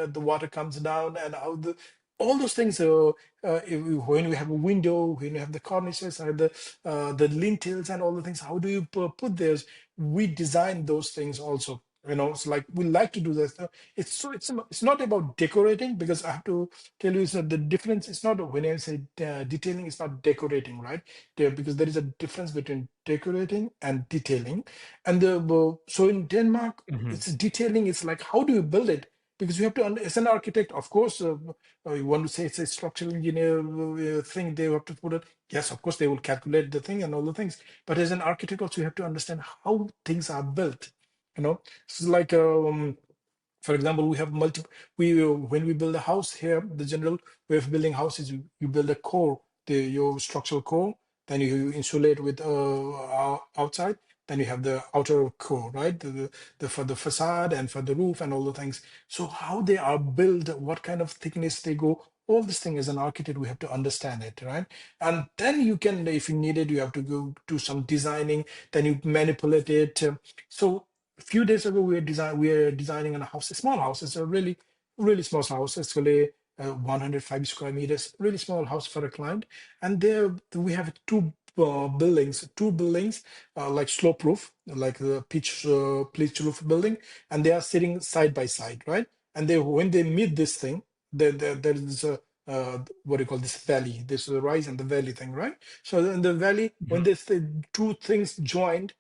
the water comes down, and how the all those things. When we have a window, when we have the cornices and the lintels and all the things, how do you put those? We design those things also. It's like we like to do this. It's not about decorating, because I have to tell you, the difference. It's not when I say detailing, it's not decorating, right? Because there is a difference between decorating and detailing. And so in Denmark, mhm, it's detailing. It's like how do you build it? Because you have to, as an architect, of course, you want to say it's a structural engineer thing. They have to put it. Yes, of course, they will calculate the thing and all the things. But as an architect, also you have to understand how things are built. It's like for example, we have we when we build a house here, the general way of building houses, you build a core, your structural core, then you insulate with outside, then you have the outer core, right? The for the facade and for the roof and all the things. So how they are built, what kind of thickness they go, all this thing as an architect we have to understand it, right? And then you can, if you need it, you have to go do some designing, then you manipulate it. So a few days ago we are designing a house, a small house. It's a really really small house. It's only 105 square meters, really small house for a client. And there we have two buildings like slope roof, like the pitch roof building, and they are sitting side by side, right? And they when they meet this thing, there is a what do you call this valley? This is the rise and the valley thing, right? So in the valley, when mhm, this the two things joined,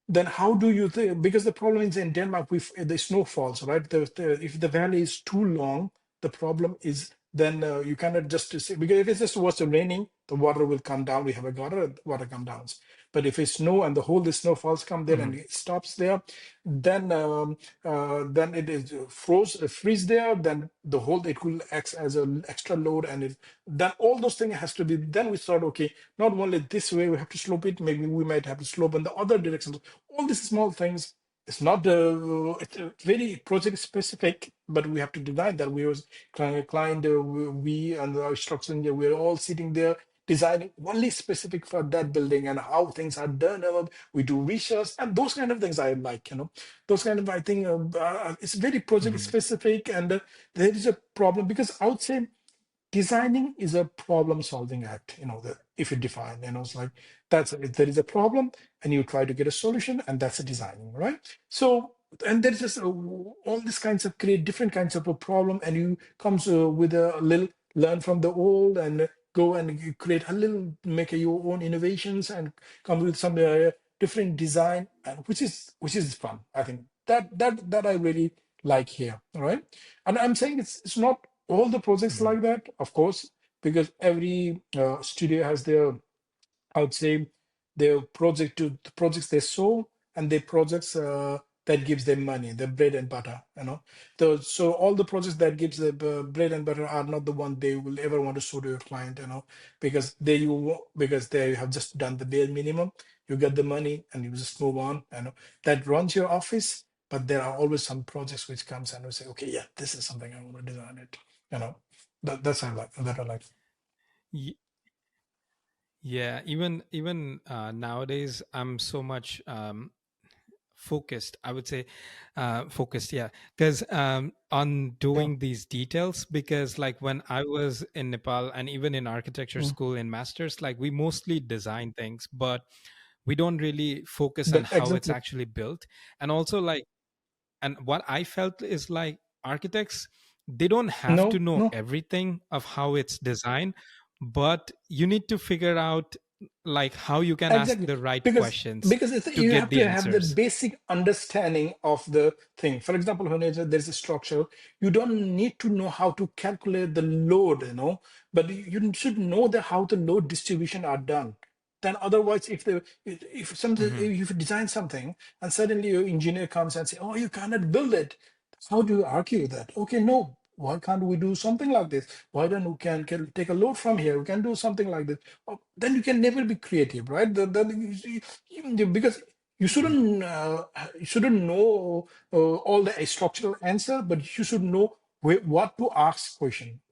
then how do you think? Because the problem is in Denmark, with the snow falls, right? If the valley is too long, the problem is then you cannot just say, because if it's just was raining, the water will come down. We have a gutter, water come down. But if it's snow and the snow falls come there and mhm, it stops there, then it is freeze there. Then the whole it will act as an extra load, and then all those things has to be. Then we start, okay, not only this way we have to slope it, maybe we might have to slope in the other direction. All these small things. It's not it's very project specific, but we have to deny that we was client, we and our structure engineer, we're all sitting there designing only specific for that building and how things are done. We do research and those kind of things I like, those kind of, I think it's very project mhm, specific, and there is a problem because I would say designing is a problem solving act, if you define, it's like that's if there is a problem and you try to get a solution, and that's a designing, right? So, and there's just all these kinds of create different kinds of a problem, and you comes with a little learn from the old and go and you create a little make your own innovations and come with some different design, and which is fun. I think that I really like here, all right? And I'm saying it's not all the projects mhm, like that, of course, because every studio has their, I would say, their the projects they sow, and their projects that gives them money, the bread and butter, So all the projects that gives the bread and butter are not the one they will ever want to show to your client, because because they have just done the bare minimum. You get the money and you just move on, that runs your office. but there are always some projects which comes and we say, okay, yeah, this is something I want to design it. You know, that's I like that I like. Y- yeah, even nowadays, I'm so much focused, I would say, focused, yeah, because on Yeah. doing these details, because like when I was in Nepal and even in architecture Mm. school in masters, like we mostly design things, but we don't really focus on That how it's exactly. actually built. And also like, and what I felt is like architects, they don't have to No, know no. everything of how it's designed, but you need to figure out like how you can ask Exactly, the right because questions it's, to you get have the to have the answers. basic understanding of the thing. For example, when there's a structure, you don't need to know how to calculate the load, but you should know the how the load distribution are done. Then otherwise, if Hmm. if you design something and suddenly your engineer comes and say, "Oh, you cannot build it," how do you argue that? Okay, no. Why can't we do something like this? Why don't we can take a load from here? We can do something like this. Then you can never be creative, right? Because you shouldn't know all the structural answer, but you should know what to ask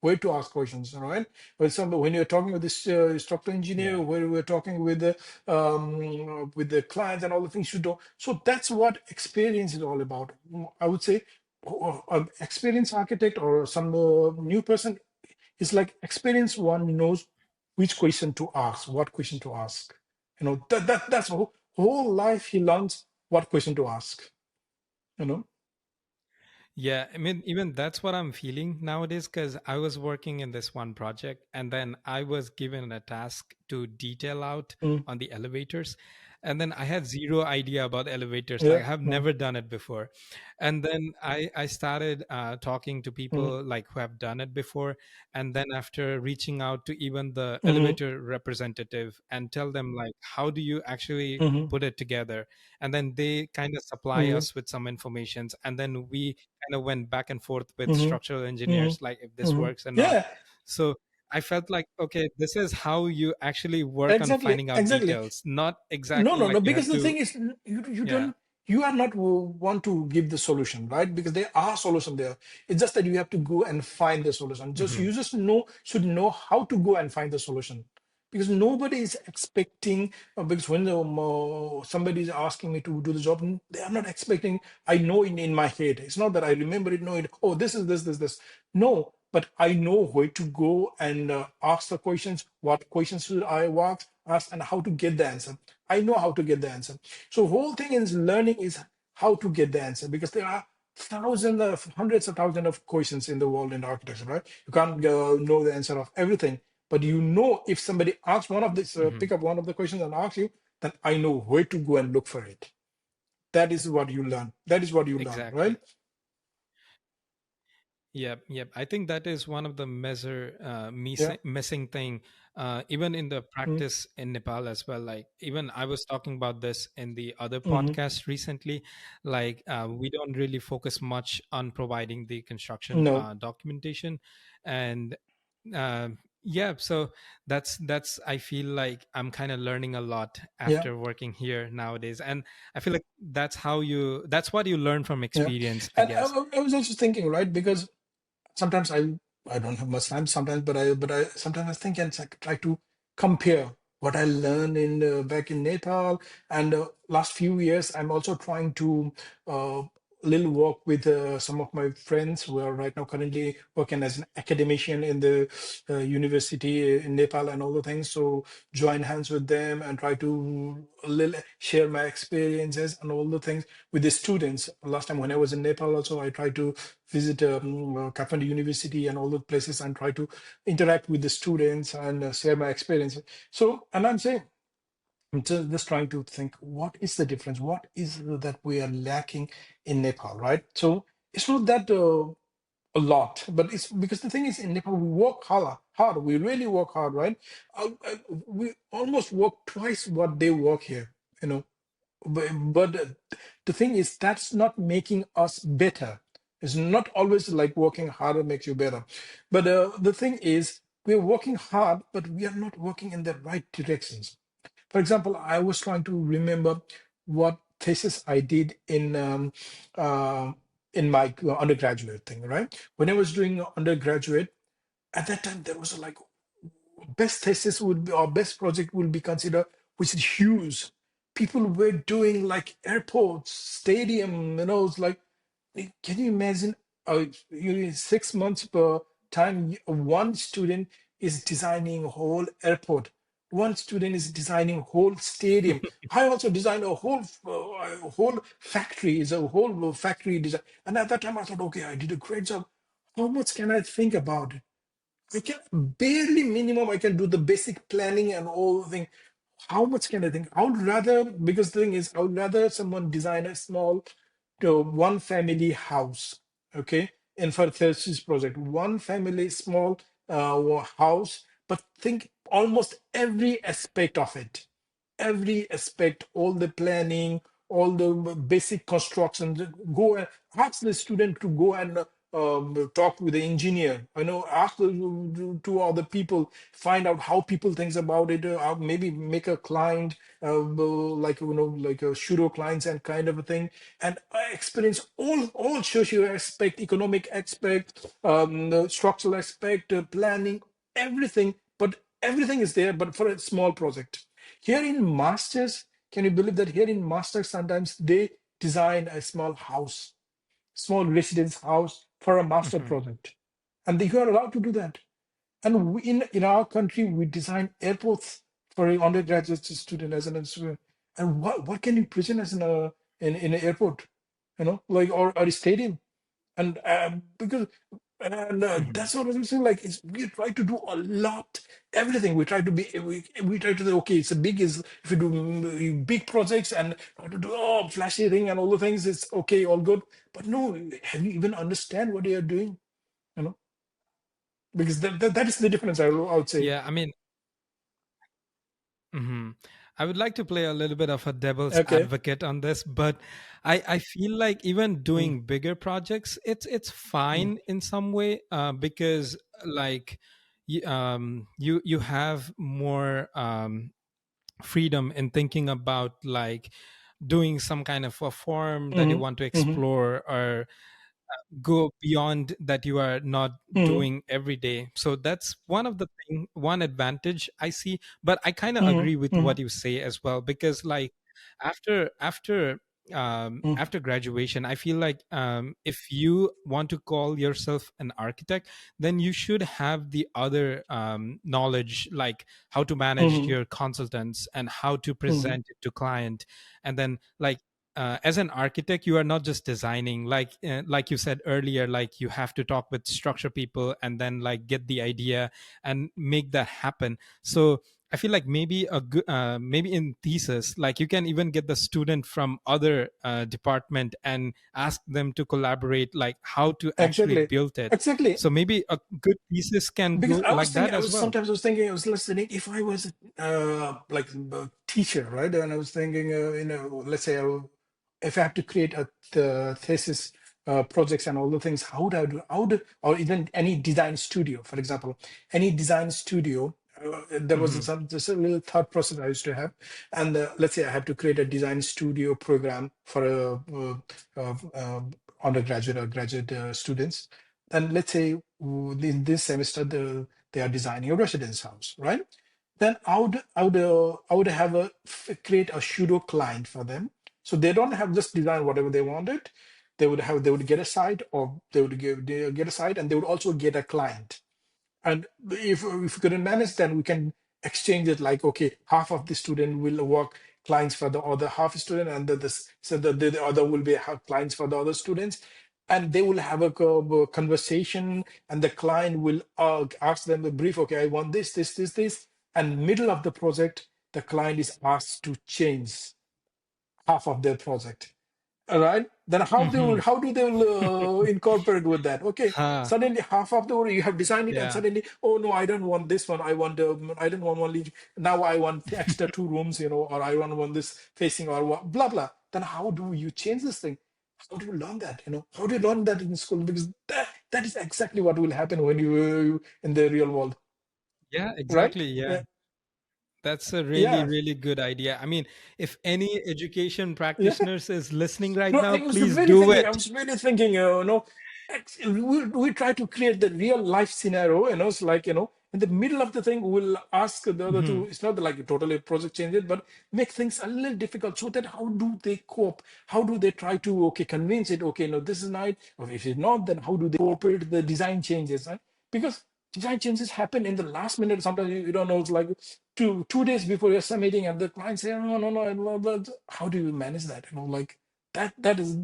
where to ask questions, right? When you're talking with this structural engineer, Yeah. where we're talking with the clients and all the things you do. So that's what experience is all about. I would say, an experienced architect or some new person, it's like experienced one knows which question to ask, what question to ask. That's whole life he learns what question to ask. You know. Yeah, I mean, even that's what I'm feeling nowadays because I was working in this one project and then I was given a task to detail out Mm, on the elevators. And then I had zero idea about elevators. Like, yeah. I have Mm, never done it before. And then I started talking to mm, people like who have done it before. And then after reaching out to even the mm, elevator representative and tell them, like, how do you actually mm, put it together? And then they kind of supply mm, us with some informations. And then we kind of went back and forth with mm, structural mm, engineers, like if this mm. works or not. Yeah, So I felt like, okay, this is how you actually work on exactly, finding out exactly. details, not No, exactly no, no. like you Because have the to. thing is, you Yeah. don't, you are not want to give the solution, right? Because there are solution there. It's just that you have to go and find the solution. Just Hmm. you just should know how to go and find the solution. Because nobody is expecting. Because when somebody is asking me to do the job, they are not expecting. I know in my head. It's not that I remember it. No, oh, this is this. No, but I know where to go and ask the questions. What questions should I ask, and how to get the answer. I know how to get the answer. So whole thing is learning is how to get the answer, because there are thousands of hundreds of thousands of questions in the world in architecture, right? You can't know the answer of everything, but if somebody asks one of this, Hmm. pick up one of the questions and ask you, then I know where to go and look for it. That is what you learn. That is what you learn, right? Exactly. Yep, yep. I think that is one of the Yeah. missing thing, even in the Mm, practice in Nepal as well. Like even I was talking about this in the other mhm. podcast recently. Like we don't really focus much on providing the construction No. documentation, and uh, yeah. So that's I feel like I'm kind of learning a lot Yeah. after working here nowadays, and I feel like that's what you learn from Yeah. experience, I And guess. I was also thinking, right? Because sometimes I don't have much time sometimes, but I sometimes I think and try to compare what I learned in back in Nepal, and last few years I'm also trying to little work with some of my friends who are right now currently working as an academician in the university in Nepal and all the things. So join hands with them and try to little share my experiences and all the things with the students. Last time when I was in Nepal also, I tried to visit Kathmandu University and all the places and try to interact with the students and share my experience. So, and I'm saying, I'm just trying to think, what is the difference? What is that we are lacking in Nepal, right? So it's not that a lot, but it's because the thing is in Nepal, we work hard. We really work hard, right? We almost work twice what they work here, you know but the thing is that's not making us better. It's not always like working harder makes you better, but the thing is we're working hard but we are not working in the right directions. For example, I was trying to remember what thesis I did uh, in my undergraduate thing, right? When I was doing undergraduate, at that time there was like best thesis would be, or best project will be considered, which is huge. People were doing like airports, stadium, it's like, can you imagine? In 6 months per time, one student is designing a whole airport. One student is designing whole stadium. I also designed a whole factory. Is a whole factory design. And at that time, I thought, okay, I did a great job. How much can I think about it? I can barely minimum. I can do the basic planning and all the thing. How much can I think? I would rather, because the thing is, I would rather someone design a small, one family house, okay, in for thesis project, one family small house, but think almost every aspect of it, every aspect, all the planning, all the basic constructions. Go and ask the student to go and talk with the engineer. Ask the two other people, find out how people thinks about it. Maybe make a client, like like a pseudo clients and kind of a thing, and experience all socio aspect, economic aspect, the structural aspect, planning, everything. But everything is there, but for a small project. Here in masters, can you believe that here in masters sometimes they design a small house, small residence house for a master Mhm. project, and you are allowed to do that. And in our country, we design airports for an undergraduate student as an student. And what can you present as in an airport, like or a stadium? And because and Mhm. that's what I'm saying. Like we try to do a lot, everything. We try to be we try to say, okay, it's a big is if you do big projects and try to do flashy thing and all the things, it's okay, all good. But no, have you even understand what they are doing? You know, because that is the difference. I would say. Yeah, I mean, mhm. I would like to play a little bit of a devil's Okay. advocate on this, but I feel like even Mm, doing bigger projects, it's mm, fine in some way, because like you have more freedom in thinking about like doing some kind of a form that you mm, want to mm, explore, or go beyond that you are not mm, doing every day. So that's one of the one advantage I see. But I kind of mm, agree with mm, what you say as well, because like after mm, after graduation, I feel like if you want to call yourself an architect, then you should have the other knowledge, like how to manage mm, your consultants and how to mm, present it to client. And then like as an architect, you are not just designing, like you said earlier, like you have to talk with structure people and then like get the idea and make that happen. So I feel like maybe a good maybe in thesis, like you can even get the student from other department and ask them to collaborate, like how to actually exactly. build it. Exactly. So maybe a good thesis can Because go I was like thinking, that as well. I was listening. If I was like a teacher, right, and I was thinking, let's say, if I have to create the thesis projects and all the things, how would I do? How would, or even any design studio, for example, any design studio. There was Hmm. some just a little thought process I used to have, and let's say I have to create a design studio program for undergraduate or graduate students. And let's say in this semester they are designing a residence house, right? Then I would have create a pseudo client for them, so they don't have just design whatever they wanted. They would get a site, or they get a site, and they would also get a client. And if we couldn't manage, then we can exchange it, like, okay, half of the student will work clients for the other half student, and the other will be have clients for the other students, and they will have a conversation, and the client will ask them a brief, okay, I want this, and middle of the project the client is asked to change half of their project. All right. Then Hmm. how do they will incorporate with that? Okay. Ha. Suddenly half of the work you have designed it, and Yeah. suddenly, oh no, I don't want this one. I don't want only now. I want the extra two rooms, or I don't want this facing, or what, blah blah. Then how do you change this thing? How do you learn that? How do you learn that in school? Because that is exactly what will happen when you in the real world, Yeah, right? exactly. Yeah. Yeah. That's a really, Yeah, really good idea. I mean, if any education yeah. practitioners is listening right No, now, I was please really do thinking. I it. was really thinking. We try to create the real life scenario. It's like in the middle of the thing, we'll ask the other two. Mhm. It's not like totally project change it, but make things a little difficult so that how do they cope? How do they try to convince it? Okay, no, this is not. Or if it's not, then how do they cooperate the design changes? Right? Because design changes happen in the last minute. Sometimes you don't know. It's like two days before your meeting, and the client say, no, no, no. And blah, blah. How do you manage that? Like that is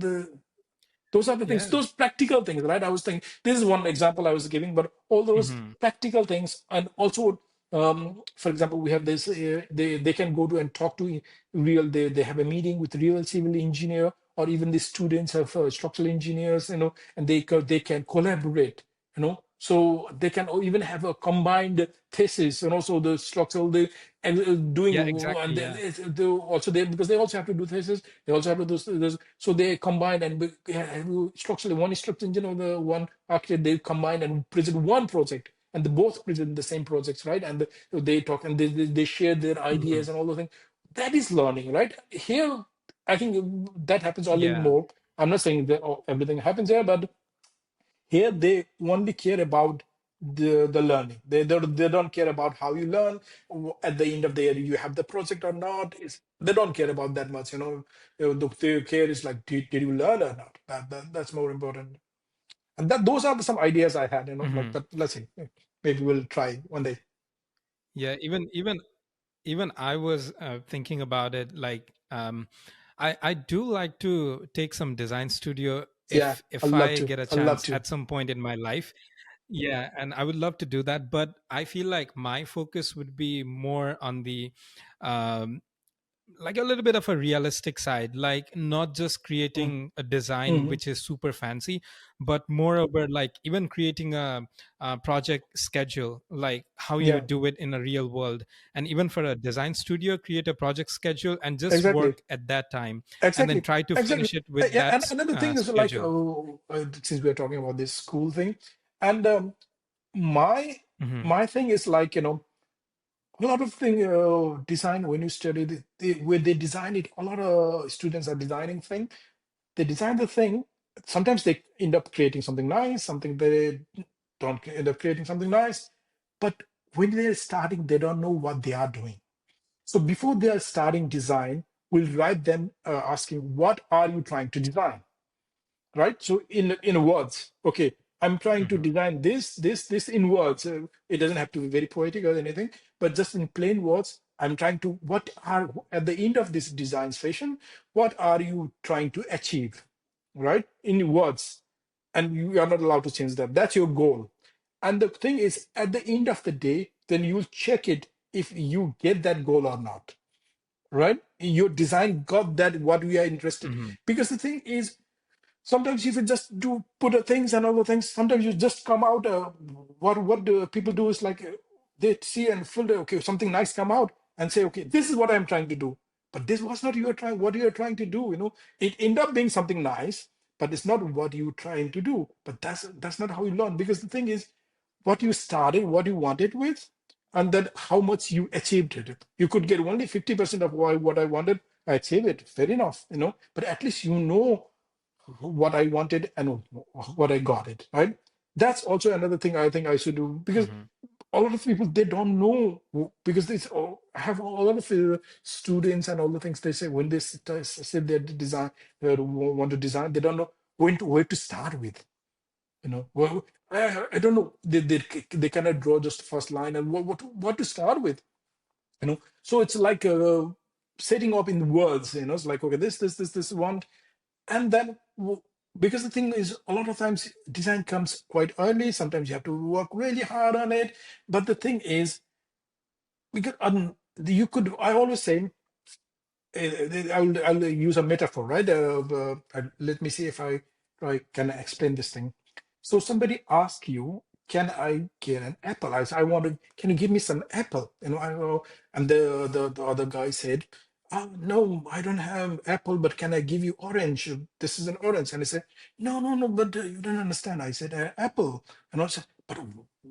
those are the things, Yeah. those practical things, right? I was thinking this is one example I was giving, but all those Mhm. practical things. And also for example, we have this they can go to and talk to real, they have a meeting with real civil engineer, or even the students of structural engineers, and they can collaborate, so they can even have a combined thesis, and also the structural they and doing Yeah, and exactly. Yeah. they also they because they also have to do thesis, they also have to do this, so they combine and structurally one structural engineer, the one architect, they combine and present one project, and they both present the same projects, right? And they talk and they share their Mhm. ideas and all the things. That is learning, right? Here I think that happens a little Yeah. more. I'm not saying that everything happens there, but here they only care about the learning. They don't care about how you learn. At the end of the year, you have the project or not. They don't care about that much. The care is like, did you learn or not? That's more important. And those are some ideas I had. Like, Mhm. but let's see. Maybe we'll try one day. Yeah, even I was thinking about it. Like, I do like to take some design studio Yeah, if I'd love I to. get a I'd love chance to. at some point in my life. Yeah, and I would love to do that, but I feel like my focus would be more on the um, like a little bit of a realistic side, like not just creating a design Mm-hmm. which is super fancy, but moreover like even creating a project schedule, like how you Yeah, do it in a real world. And even for a design studio, create a project schedule and just exactly. work at that time, and then Exactly. try to Exactly. finish it with Yeah, that and another thing is like, schedule. since we're talking about this school thing, and my Hmm. my thing is like, a lot of thing design when you study where they design it, a lot of students are designing thing. They design the thing. Sometimes they end up creating something nice. Something they don't end up creating something nice. But when they're starting, they don't know what they are doing. So before they are starting design, we'll write them asking, "What are you trying to design?" Right? So in words, okay, I'm trying to Hmm. design this in words. It doesn't have to be very poetic or anything, but just in plain words, I'm trying to, what are, at the end of this design session, what are you trying to achieve, right? In words, and you are not allowed to change that. That's your goal. And the thing is, at the end of the day, then you'll check it if you get that goal or not, right? Your design got that what we are interested. Hmm. Because the thing is, sometimes if you just do put things and other things, sometimes you just come out, what do people do is like, they see and feel that, okay, something nice come out, and say, okay, this is what I'm trying to do, but this was not what you're trying to do. It end up being something nice, but it's not what you're trying to do. But that's not how you learn, because the thing is, what you started, what you wanted with, and then how much you achieved it. You could get only 50% of what I wanted. I achieved it, fair enough, but at least what I wanted and what I got it, right? That's also another thing I think I should do, because Hmm. a lot of people, they don't know, because I have a lot of students and all the things they say when they sit there to design, want to design, they don't know where to start with. Well, I don't know. They cannot draw just the first line and what to start with. So it's like setting up in words. It's like, okay, this one, and then because the thing is, a lot of times design comes quite early. Sometimes you have to work really hard on it. But the thing is, you could, I always say, I'll use a metaphor, right? Let me see if I can explain this thing. So somebody asks you, "Can I get an apple?" I said, Can you give me some apple?" And the other guy said, "Oh no, I don't have apple, but can I give you orange? This is an orange." And I said, "No, no, no, but you don't understand." I said, "Apple," and I said, "But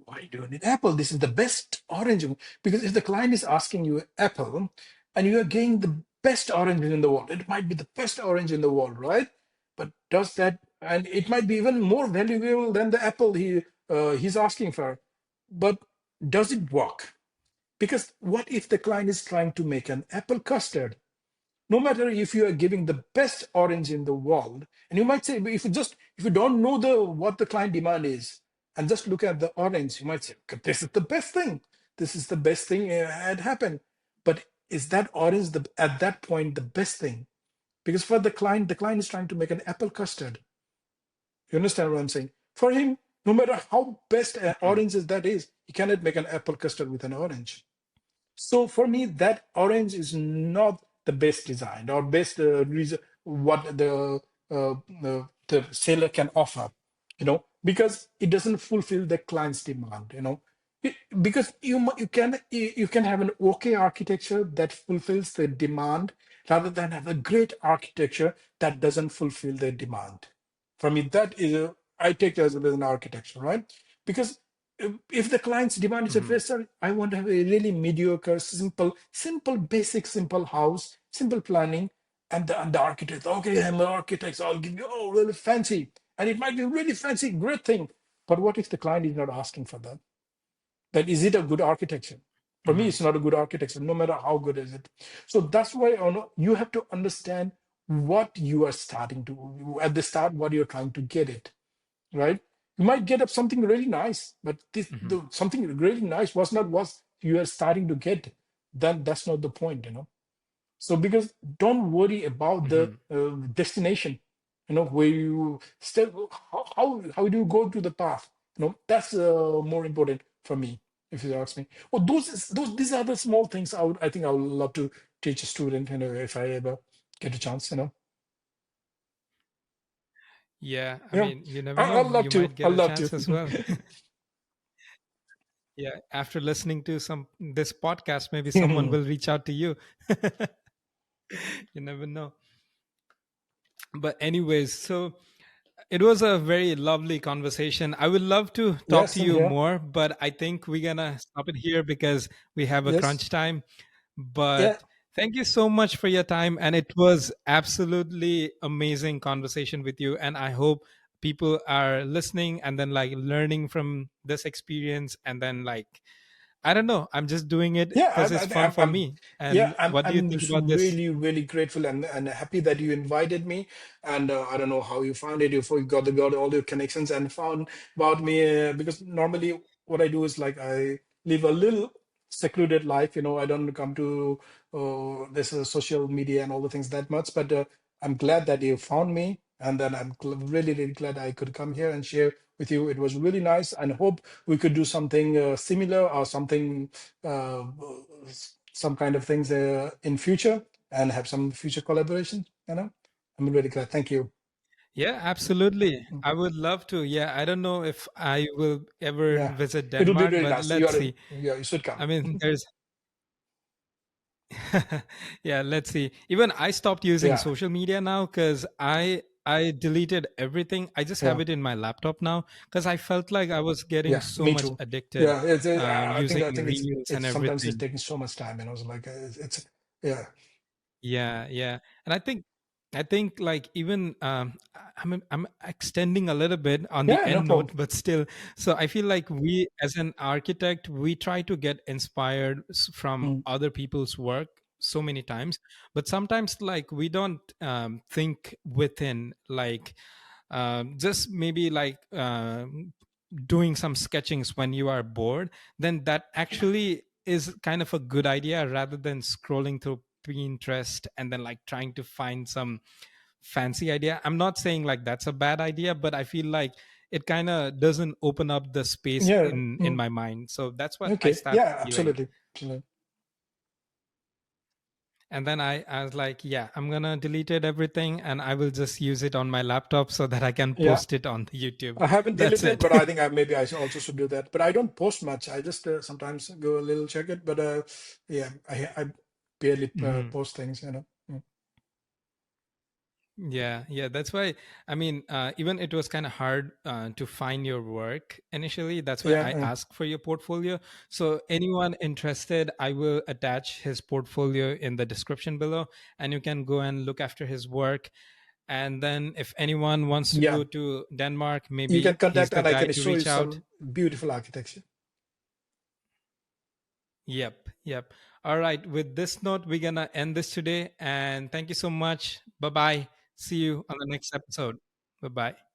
why do you need apple? This is the best orange. Because if the client is asking you apple and you are getting the best orange in the world, it might be the best orange in the world, right? But does that, and it might be even more valuable than the apple he's asking for. But does it work? Because what if the client is trying to make an apple custard? No matter if you are giving the best orange in the world, and you might say, if you don't know the what the client demand is, and just look at the orange, you might say, "Okay, this is the best thing. This is the best thing had happened." But is that orange at that point the best thing? Because for the client is trying to make an apple custard. You understand what I'm saying? For him, no matter how best Mhm. orange is that is, he cannot make an apple custard with an orange. So for me, that orange is not the best design or best reason what the seller can offer, because it doesn't fulfill the client's demand, because you can have an okay architecture that fulfills the demand rather than have a great architecture that doesn't fulfill the demand. For me, that is I take it as an architecture, right? Because if the client's demand is a Mhm. vessel, I want to have a really mediocre, simple, basic, simple house, simple planning, and the architect. Okay, I'm an architect, so I'll give you really fancy, and it might be really fancy, great thing. But what if the client is not asking for that? Then is it a good architecture? For me, Mhm. it's not a good architecture, no matter how good is it. So that's why you have to understand what you are starting to at the start, what you're trying to get it, right? You might get up something really nice, but Mhm. something really nice was not what you are starting to get. Then that's not the point. So because don't worry about the Mhm. destination, where you still how do you go to the path? That's more important for me, if you ask me. Well, those these are the small things I think I would love to teach a student, if I ever get a chance. Yeah, I Yeah, mean, you never know. I'd love You to. might get I'd a love to. chance as well. Yeah, after listening to some this podcast, maybe someone will reach out to you. You never know. But anyways, so it was a very lovely conversation. I would love to talk Yes, to I'm you here. more, but I think we're gonna stop it here because we have a Yes. crunch time. Yeah. But thank you so much for your time, and it was absolutely amazing conversation with you. And I hope people are listening and then like learning from this experience, and then like I don't know, I'm just doing it Yeah, because it's fun for me. yeah, And I'm what do you I'm think just about this? really really grateful and happy that you invited me. And I don't know how you found it. If you got all your connections and found about me, because normally what I do is like I live a little secluded life. I don't come to this social media and all the things that much. But I'm glad that you found me, and then I'm really really glad I could come here and share with you. It was really nice, and hope we could do something similar or something uh, some kind of things in future and have some future collaboration. I'm really glad. Thank you. Yeah, absolutely. Mm. I would love to. Yeah, I don't know if I will ever Yeah, visit it will be Denmark, really but nice. let's see. Yeah, you should come. I mean, there's yeah, let's see. Even I stopped using Yeah, social media now because I deleted everything. I just have yeah, it in my laptop now because I felt like I was getting yeah. so Me much too. addicted Yeah, using I think reels and it's sometimes it's everything. taking so much time, and I was like, it's yeah, Yeah, yeah. And I think like even I'm extending a little bit on the yeah, no end problem. note, but still. So I feel like we as an architect, we try to get inspired from Mm. other people's work so many times, but sometimes like we don't think within like just maybe like doing some sketchings when you are bored, then that actually is kind of a good idea rather than scrolling through Pinterest and then like trying to find some fancy idea. I'm not saying like that's a bad idea, but I feel like it kind of doesn't open up the space Yeah, in mm. my mind. So that's what I Okay, started yeah, feeling. absolutely. Absolutely. And then I was like, yeah, I'm gonna delete it everything and I will just use it on my laptop so that I can Yeah. post it on the YouTube. I haven't That's deleted, it. but I think maybe also should do that. But I don't post much. I just sometimes go a little check it. But yeah, I barely Mhm. post things. Mm. Yeah, yeah, that's why. I mean, even it was kind of hard to find your work initially. That's why Yeah, I asked for your portfolio. So, anyone interested, I will attach his portfolio in the description below, and you can go and look after his work. And then, if anyone wants to yeah. go to Denmark, You maybe can he's contact the and I guy can to show you reach out. some beautiful architecture. Yep, yep. All right. With this note, we're gonna end this today. And thank you so much. Bye bye. See you on the next episode. Bye bye.